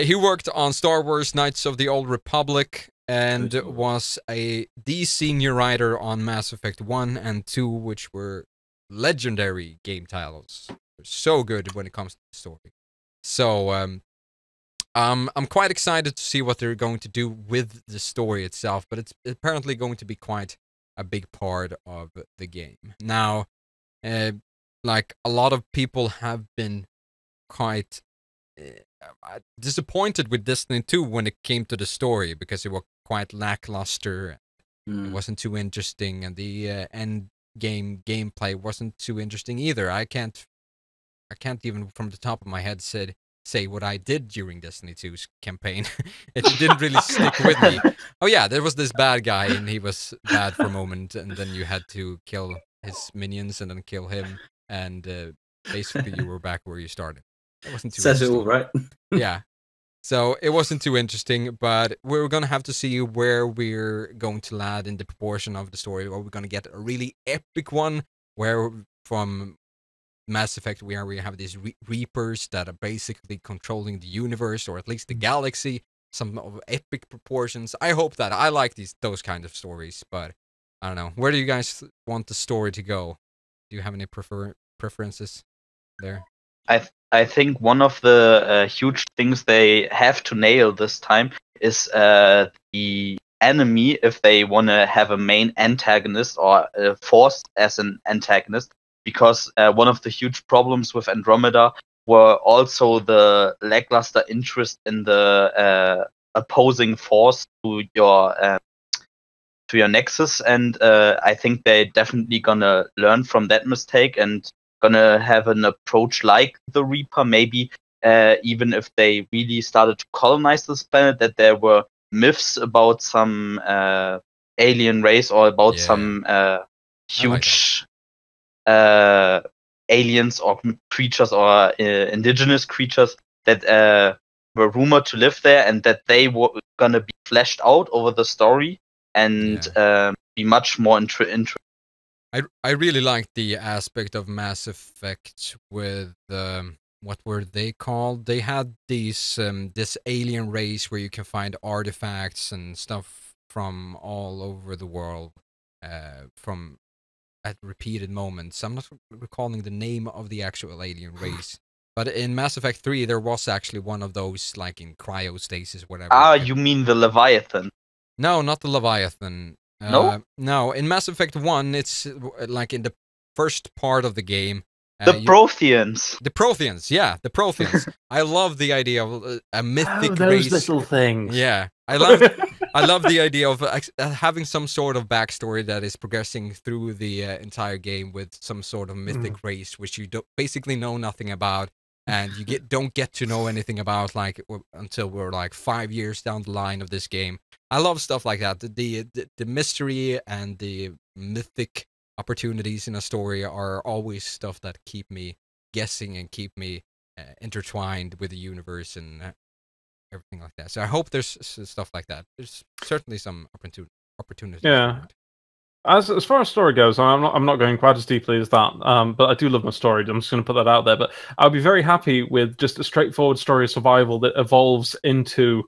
He worked on Star Wars Knights of the Old Republic and was the senior writer on Mass Effect 1 and 2, which were legendary game titles. They're so good when it comes to the story. So I'm quite excited to see what they're going to do with the story itself, but it's apparently going to be quite a big part of the game. Now, like a lot of people have been quite disappointed with Destiny 2 when it came to the story, because it was quite lackluster. It wasn't too interesting, and the end game gameplay wasn't too interesting either. I can't even from the top of my head say what I did during Destiny 2's campaign. It didn't really stick with me. Oh yeah, there was this bad guy, and he was bad for a moment, and then you had to kill his minions and then kill him, and basically you were back where you started. It wasn't too Says it all, right? Yeah. So it wasn't too interesting, but we're going to have to see where we're going to land in the proportion of the story. Or we're going to get a really epic one, where from Mass Effect where we have these Reapers that are basically controlling the universe, or at least the galaxy, some of epic proportions. I hope that. I like those kind of stories, but I don't know. Where do you guys want the story to go? Do you have any preferences there? I think one of the huge things they have to nail this time is the enemy, if they want to have a main antagonist or force as an antagonist, because one of the huge problems with Andromeda were also the lackluster interest in the opposing force to your Nexus, and I think they're definitely gonna learn from that mistake and gonna have an approach like the Reaper, maybe even if they really started to colonize this planet, that there were myths about some alien race or about some huge aliens or creatures or indigenous creatures that were rumored to live there, and that they were gonna be fleshed out over the story and be much more interesting. I really liked the aspect of Mass Effect with what were they called? They had these this alien race where you can find artifacts and stuff from all over the world, from at repeated moments. I'm not recalling the name of the actual alien race, but in Mass Effect 3 there was actually one of those, like in cryostasis, whatever. Ah, you mean the Leviathan? No, not the Leviathan. No? No, in Mass Effect 1, it's like in the first part of the game. The Protheans. The Protheans, yeah, the Protheans. I love the idea of a mythic those race. little things. Yeah, I love the idea of having some sort of backstory that is progressing through the entire game with some sort of mythic race, which you basically know nothing about, and you don't get to know anything about until we're like 5 years down the line of this game. I love stuff like that. The mystery and the mythic opportunities in a story are always stuff that keep me guessing and keep me intertwined with the universe and everything like that. So I hope there's stuff like that. There's certainly some opportunities. Yeah. As far as story goes, I'm not going quite as deeply as that, but I do love my story. I'm just going to put that out there. But I'll be very happy with just a straightforward story of survival that evolves into,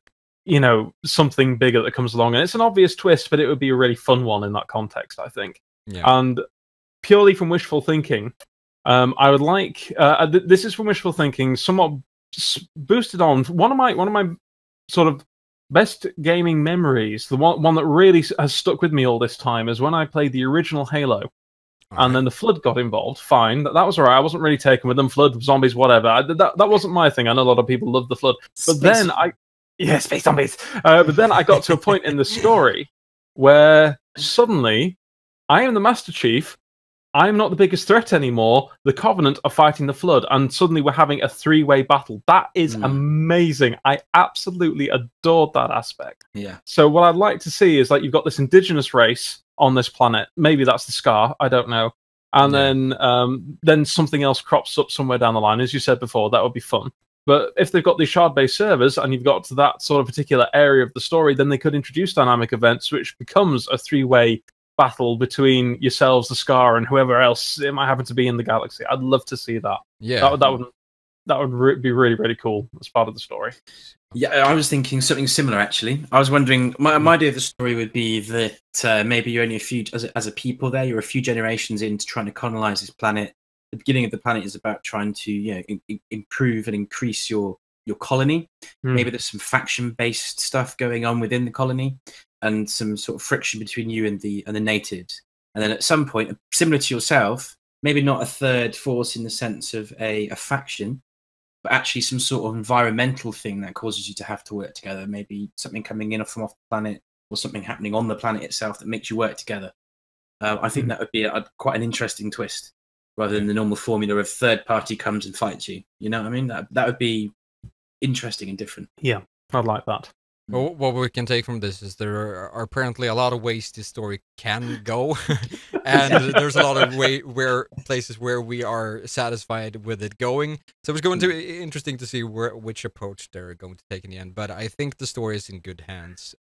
something bigger that comes along. And it's an obvious twist, but it would be a really fun one in that context, I think. Yeah. And purely from wishful thinking, I would like this is from wishful thinking, somewhat boosted on one of my sort of best gaming memories. The one that really has stuck with me all this time is when I played the original Halo, and then the Flood got involved. Fine, that was alright. I wasn't really taken with them. Flood, zombies, whatever. That wasn't my thing. I know a lot of people love the Flood, but then space zombies. But then I got to a point in the story where suddenly I am the Master Chief. I'm not the biggest threat anymore. The Covenant are fighting the Flood, and suddenly we're having a three-way battle. That is amazing. I absolutely adored that aspect. Yeah. So what I'd like to see is you've got this indigenous race on this planet. Maybe that's the Scar. I don't know. And then something else crops up somewhere down the line. As you said before, that would be fun. But if they've got these shard-based servers and you've got to that sort of particular area of the story, then they could introduce dynamic events, which becomes a three-way battle between yourselves, the Scar, and whoever else it might happen to be in the galaxy. I'd love to see that. Yeah, that would be really, really cool as part of the story. Yeah, I was thinking something similar actually. I was wondering, my idea of the story would be that maybe you're only as a people there, you're a few generations into trying to colonize this planet. The beginning of the planet is about trying to improve and increase your colony. Maybe there's some faction-based stuff going on within the colony, and some sort of friction between you and the natives. And then at some point, similar to yourself, maybe not a third force in the sense of a faction, but actually some sort of environmental thing that causes you to have to work together. Maybe something coming in from off the planet, or something happening on the planet itself that makes you work together. I think that would be quite an interesting twist, rather than the normal formula of third party comes and fights you. You know what I mean? That would be interesting and different. Yeah, I'd like that. Well, what we can take from this is there are apparently a lot of ways this story can go, and there's a lot of places where we are satisfied with it going. So it's going to be interesting to see which approach they're going to take in the end. But I think the story is in good hands.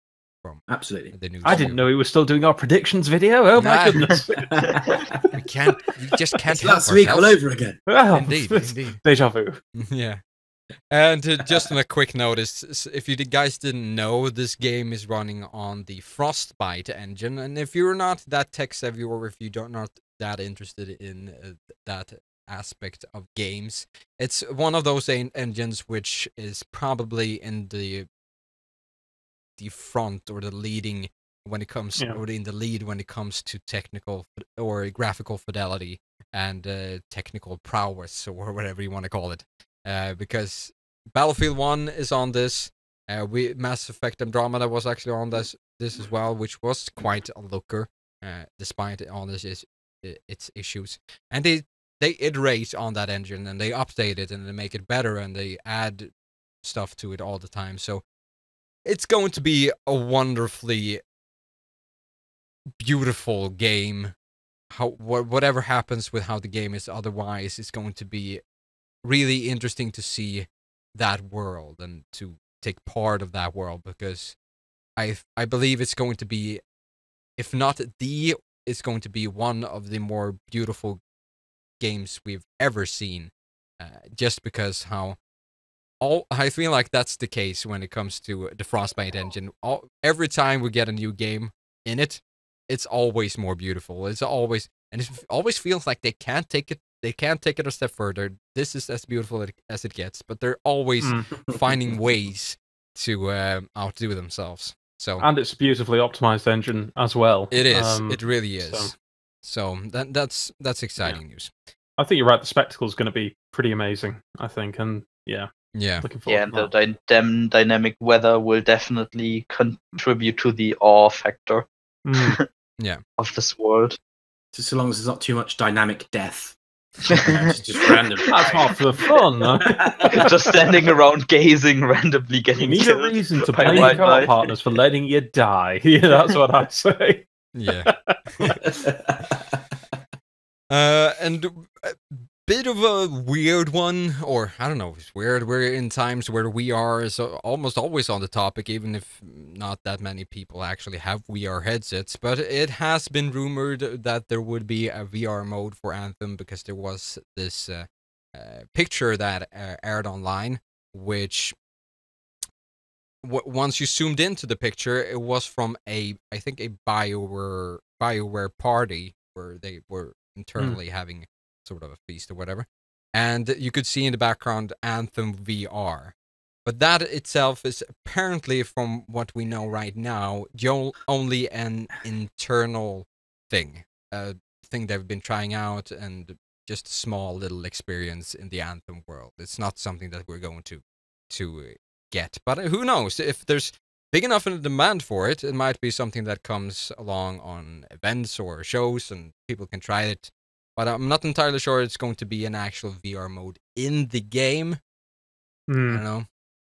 Absolutely. The news. I didn't know we were still doing our predictions video. Oh my goodness! We just can't help last week all over again. Well, indeed. Deja vu. Yeah. And just on a quick notice, if you guys didn't know, this game is running on the Frostbite engine, and if you're not that tech savvy, or if you don't that interested in that aspect of games. It's one of those engines which is probably in the front or the leading when it comes, or in the lead when it comes to technical or graphical fidelity and technical prowess, or whatever you want to call it. Because Battlefield 1 is on this. Mass Effect Andromeda was actually on this as well, which was quite a looker, despite all its issues. And they iterate on that engine, and they update it, and they make it better, and they add stuff to it all the time. So it's going to be a wonderfully beautiful game. Whatever happens with how the game is otherwise, it's going to be really interesting to see that world and to take part of that world, because I believe it's going to be, if not it's going to be one of the more beautiful games we've ever seen, just because I feel like that's the case when it comes to the Frostbite engine. Every time we get a new game in it, it's always more beautiful. It always feels like they can't take it a step further. This is as beautiful as it gets, but they're always finding ways to outdo themselves. And it's a beautifully optimized engine as well. It is. It really is. So that's exciting news. I think you're right. The spectacle is going to be pretty amazing, I think, and looking forward to that. And the dynamic weather will definitely contribute to the awe factor of this world. Just so long as there's not too much dynamic death. Just random. That's half the fun. Just standing around gazing, randomly getting You need killed. a reason to blame your car partners for letting you die. Yeah, that's what I say. Yeah. And a bit of a weird one, or I don't know if it's weird. We're in times where VR is almost always on the topic, even if not that many people actually have VR headsets. But it has been rumored that there would be a VR mode for Anthem, because there was this picture that aired online, which once you zoomed into the picture, it was from I think a Bioware party where they were internally having sort of a feast or whatever, and you could see in the background Anthem VR. But that itself is apparently, from what we know right now, only an internal thing, a thing they've been trying out, and just a small little experience in the Anthem world. It's not something that we're going to get, but who knows? If there's big enough in the demand for it, it might be something that comes along on events or shows, and people can try it. But I'm not entirely sure it's going to be an actual VR mode in the game. I don't know.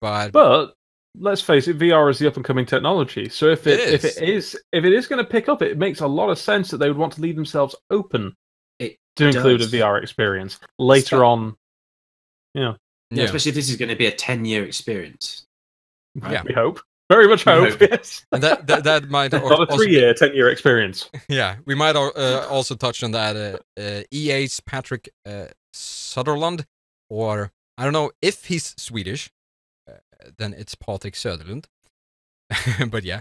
But let's face it, VR is the up and coming technology. So if it is going to pick up, it makes a lot of sense that they would want to leave themselves open to include a VR experience later on. Yeah, especially if this is going to be a 10-year experience. Right? Yeah, we hope. Very much hope. Yes. And that might not a 3-year, 10-year experience. Yeah, we might also touch on that. EA's Patrick Sutherland, or I don't know if he's Swedish, then it's Patrik Söderlund. But yeah,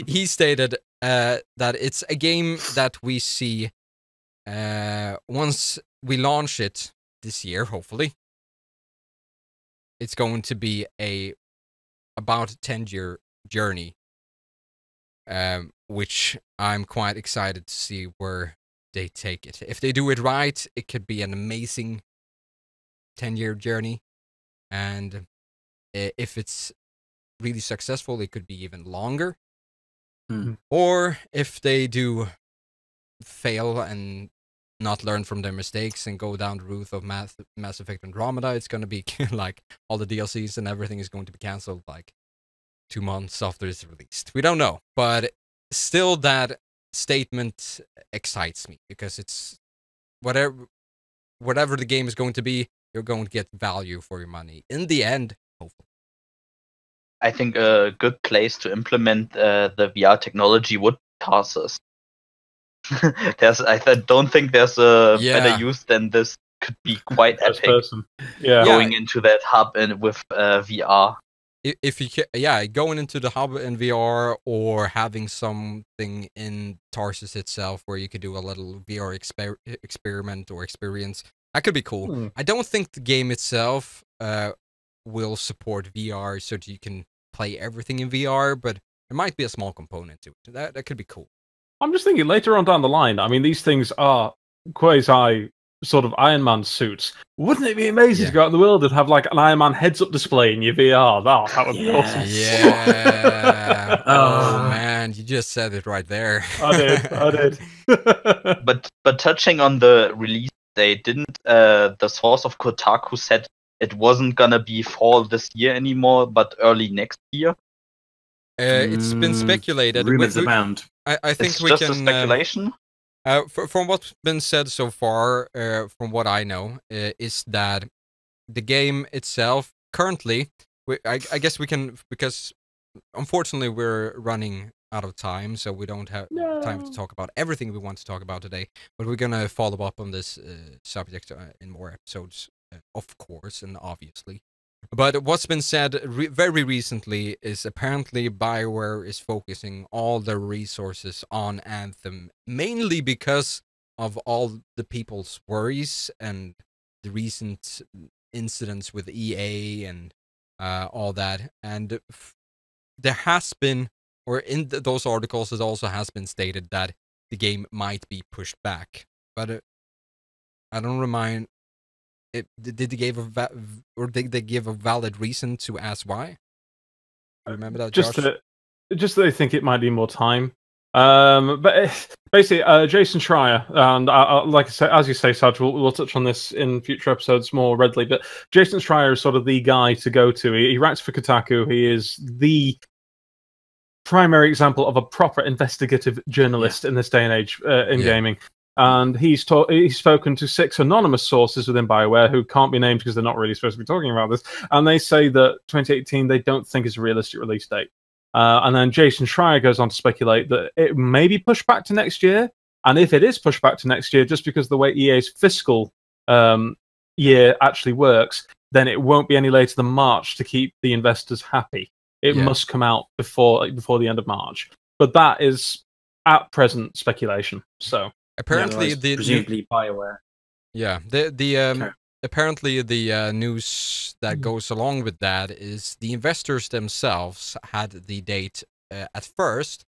he stated that it's a game that we see once we launch it this year, hopefully. It's going to be about a 10-year journey, which I'm quite excited to see where they take it. If they do it right, it could be an amazing 10-year journey, and if it's really successful, it could be even longer. Or if they do fail and not learn from their mistakes and go down the route of Mass Effect Andromeda, it's going to be like all the DLCs and everything is going to be cancelled like 2 months after it's released. We don't know, but still that statement excites me, because it's whatever the game is going to be, you're going to get value for your money in the end, hopefully. I think a good place to implement the VR technology would Tarsus. I don't think there's a better use than this. Could be quite epic. Yeah. Going into that hub and with VR. if you going into the hub in VR or having something in Tarsus itself where you could do a little VR experiment or experience, that could be cool. I don't think the game itself will support VR so that you can play everything in VR, but there might be a small component to it. That could be cool. I'm just thinking later on down the line, I mean, these things are quasi sort of Iron Man suits. Wouldn't it be amazing to go out in the world and have like an Iron Man heads-up display in your VR? That would be awesome. Yeah. Oh man, you just said it right there. I did. But touching on the release date, didn't the source of Kotaku said it wasn't gonna be fall this year anymore, but early next year? It's been speculated. Rumors abound. I think It's we just can. a speculation. From what's been said so far, from what I know, is that the game itself currently, I guess we can, because unfortunately we're running out of time, so we don't have time to talk about everything we want to talk about today. But we're gonna follow up on this subject in more episodes, of course, and obviously. But what's been said very recently is apparently Bioware is focusing all their resources on Anthem, mainly because of all the people's worries and the recent incidents with EA and all that. And there has been, or in those articles, it also has been stated that the game might be pushed back. But I don't remind. Did they give a valid reason to ask why? Remember that, just Josh? That they think it might need more time. But basically, Jason Schreier, and like I say, as you say, Saj, we'll touch on this in future episodes more readily. But Jason Schreier is sort of the guy to go to. He writes for Kotaku. He is the primary example of a proper investigative journalist in this day and age in gaming. And he's spoken to 6 anonymous sources within Bioware who can't be named because they're not really supposed to be talking about this. And they say that 2018 they don't think is a realistic release date. And then Jason Schreier goes on to speculate that it may be pushed back to next year. And if it is pushed back to next year, just because the way EA's fiscal year actually works, then it won't be any later than March to keep the investors happy. It must come out before the end of March. But that is at present speculation. So. Apparently, presumably Bioware. Yeah, apparently the news that goes along with that is the investors themselves had the date at first,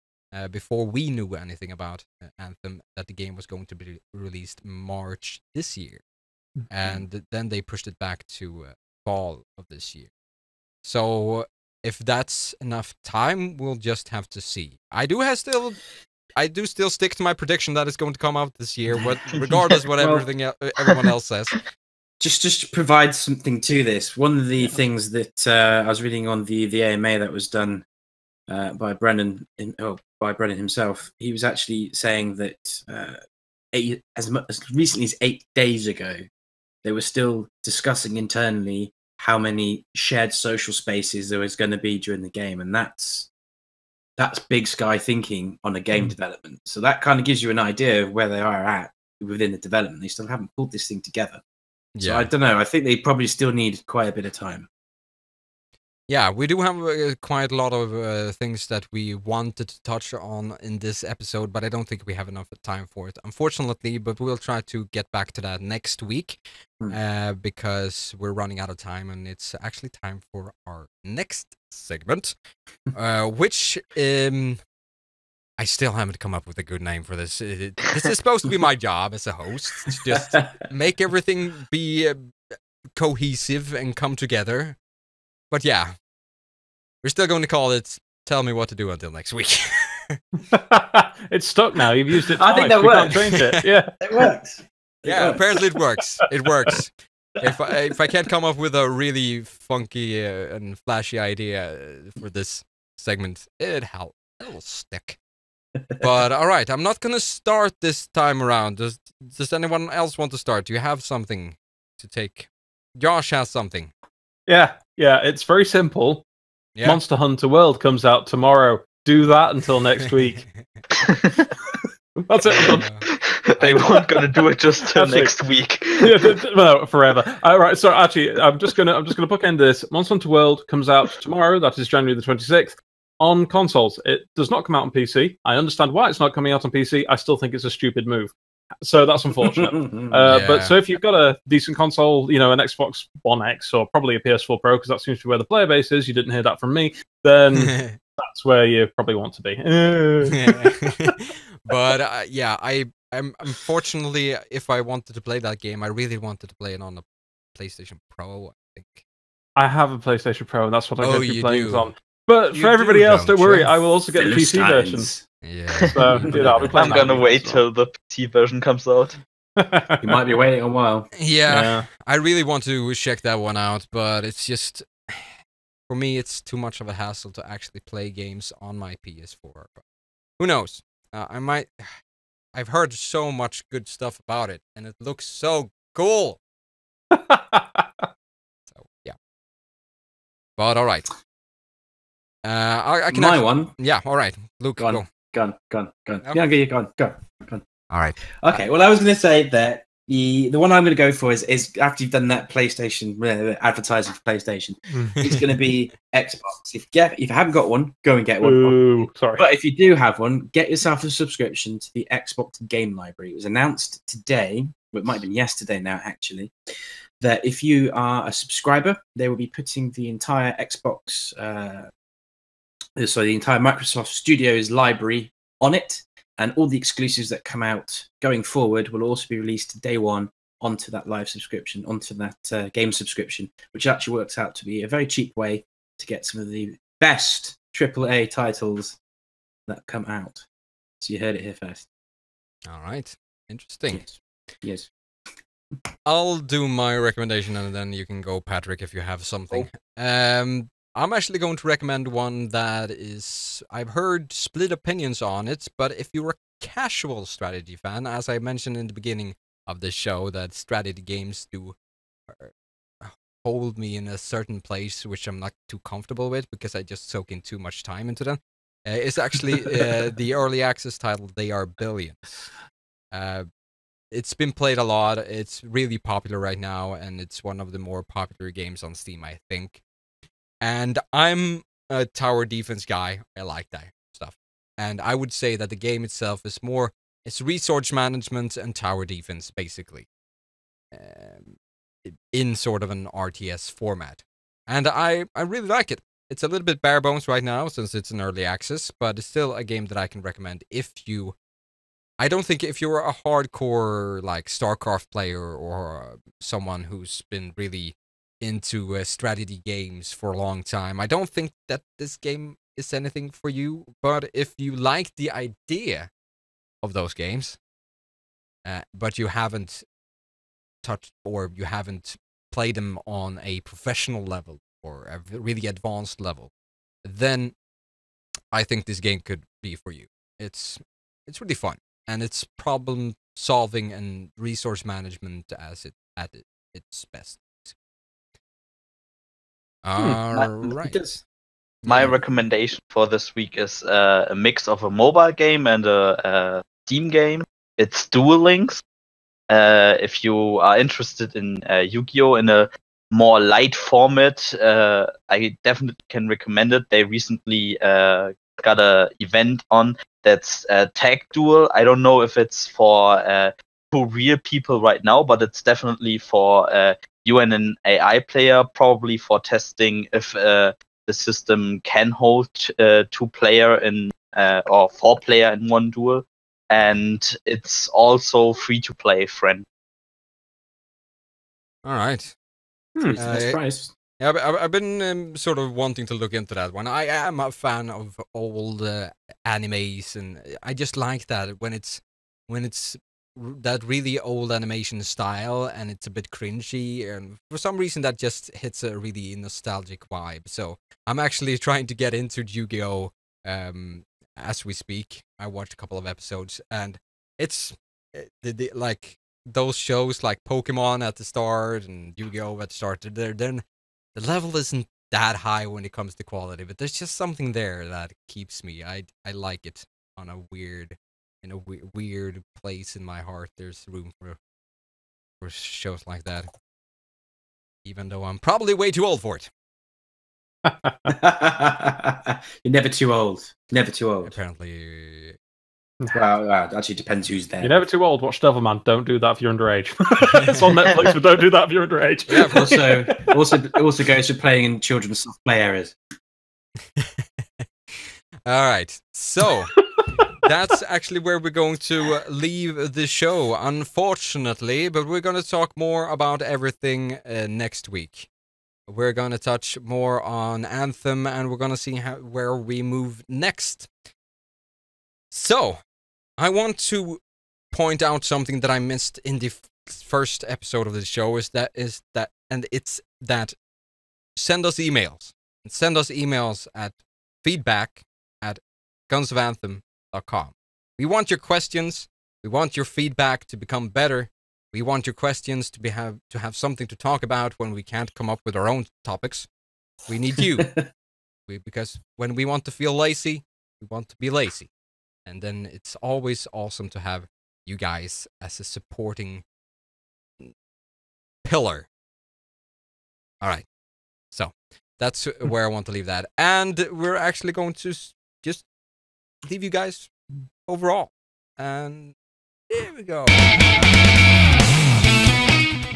before we knew anything about Anthem, that the game was going to be released March this year, and then they pushed it back to fall of this year. So if that's enough time, we'll just have to see. I do still stick to my prediction that it's going to come out this year, but regardless what everyone else says. Just to provide something to this, one of the things that I was reading on the AMA that was done by Brennan himself, he was actually saying that as recently as 8 days ago, they were still discussing internally how many shared social spaces there was going to be during the game, and that's big sky thinking on a game development. So that kind of gives you an idea of where they are at within the development. They still haven't pulled this thing together. So I don't know. I think they probably still need quite a bit of time. Yeah, we do have quite a lot of things that we wanted to touch on in this episode, but I don't think we have enough time for it, unfortunately. But we'll try to get back to that next week because we're running out of time, and it's actually time for our next segment, which I still haven't come up with a good name for this. This is supposed to be my job as a host, to just make everything be cohesive and come together. But yeah, we're still going to call it "Tell Me What to Do" until next week. It's stuck now. You've used it twice. I think that works. Can't change it. Yeah, it works. Apparently it works. It works. If I can't come up with a really funky and flashy idea for this segment, it'll stick. But all right, I'm not gonna start this time around. Does anyone else want to start? Do you have something to take? Josh has something. Yeah. It's very simple. Yeah. Monster Hunter World comes out tomorrow. Do that until next week. That's it. They weren't gonna do it just till Actually- next week. No, forever. All right, so actually, I'm just gonna bookend this. Monster Hunter World comes out tomorrow. That is January the 26th on consoles. It does not come out on PC. I understand why it's not coming out on PC. I still think it's a stupid move. So that's unfortunate. Yeah. But so if you've got a decent console, you know, an Xbox One X or probably a PS4 Pro, because that seems to be where the player base is. You didn't hear that from me. Then that's where you probably want to be. But yeah, I'm unfortunately, if I wanted to play that game, I really wanted to play it on a PlayStation Pro. I think. I have a PlayStation Pro, and that's what I'm Oh, going to be you playing do. it on. But You for everybody do, else, don't don't worry. you? I will also get the PC version. Philistines. Yeah. So, you know, I'll be I'm playing that gonna on wait PC as till the PC version comes out. well. You might be waiting a while. Yeah, I really want to check that one out, but it's just for me, it's too much of a hassle to actually play games on my PS4. But who knows? I might. I've heard so much good stuff about it, and it looks so cool. So yeah. But all right. I can. My actually- one. Yeah. All right, Luke. Go on. Go. Gone. Okay. Yeah, go on. All right. Okay, well, I was going to say that the one I'm going to go for is after you've done that PlayStation advertising for PlayStation, it's going to be Xbox. If you haven't got one, go and get one. Ooh, sorry. But if you do have one, get yourself a subscription to the Xbox Game Library. It was announced today, well, it might have been yesterday now, actually, that if you are a subscriber, they will be putting the entire Xbox, the entire Microsoft Studios library on it. And all the exclusives that come out going forward will also be released day one onto that live subscription, onto that game subscription, which actually works out to be a very cheap way to get some of the best AAA titles that come out. So you heard it here first. All right. Interesting. Yes. I'll do my recommendation, and then you can go, Patrick, if you have something. I'm actually going to recommend one that is, I've heard split opinions on it, but if you're a casual strategy fan, as I mentioned in the beginning of this show, that strategy games do hold me in a certain place, which I'm not too comfortable with because I just soak in too much time into them. It's actually the early access title, They Are Billions. It's been played a lot. It's really popular right now, and it's one of the more popular games on Steam, I think. And I'm a tower defense guy. I like that stuff. And I would say that the game itself is more, it's resource management and tower defense, basically. In sort of an RTS format. And I really like it. It's a little bit bare bones right now, since it's in early access, but it's still a game that I can recommend if you... I don't think if you're a hardcore, like, StarCraft player or someone who's been really into strategy games for a long time, I don't think that this game is anything for you. But if you like the idea of those games, but you haven't touched or you haven't played them on a professional level or a really advanced level, then I think this game could be for you. It's really fun, and it's problem solving and resource management at its best. All right. My recommendation for this week is a mix of a mobile game and a Steam game. It's Duel Links. If you are interested in Yu-Gi-Oh! In a more light format, I definitely can recommend it. They recently got an event on that's Tag Duel. I don't know if it's for real people right now, but it's definitely for you and an AI player, probably for testing if the system can hold 2-player in or 4-player in one duel. And it's also free to play, friend. All right. Nice price. Yeah, I've been sort of wanting to look into that one. I am a fan of old animes, and I just like that when it's that really old animation style, and it's a bit cringy, and for some reason that just hits a really nostalgic vibe. So I'm actually trying to get into Yu-Gi-Oh! As we speak. I watched a couple of episodes, and it's like those shows like Pokemon at the start and Yu-Gi-Oh! At the start. The level isn't that high when it comes to quality, but there's just something there that keeps me. I like it on a weird in a weird place in my heart, there's room for shows like that. Even though I'm probably way too old for it. You're never too old. Never too old. Apparently. Well, it actually depends who's there. You're never too old. Watch Devilman. Don't do that if you're underage. It's on Netflix, but don't do that if you're underage. Yeah, also goes for playing in children's soft play areas. All right. So that's actually where we're going to leave the show, unfortunately. But we're going to talk more about everything next week. We're going to touch more on Anthem, and we're going to see where we move next. So, I want to point out something that I missed in the first episode of the show, and it's that send us emails. And send us emails at feedback@gunsofanthem.com. We want your questions. We want your feedback to become better. We want your questions to have something to talk about when we can't come up with our own topics. We need you. Because when we want to feel lazy, we want to be lazy. And then it's always awesome to have you guys as a supporting pillar. All right. So that's where I want to leave that. And we're actually going to just leave you guys overall. And here we go.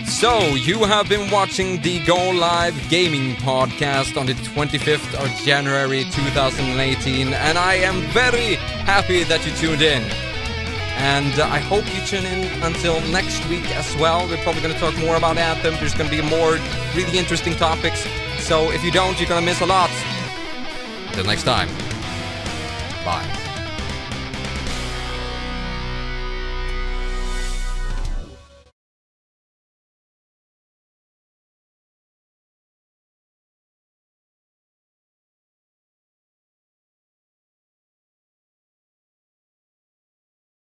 So, you have been watching the GO.Live Gaming Podcast on the 25th of January 2018, and I am very happy that you tuned in. And I hope you tune in until next week as well. We're probably going to talk more about Anthem. There's going to be more really interesting topics. So, if you don't, you're going to miss a lot. Until next time, bye.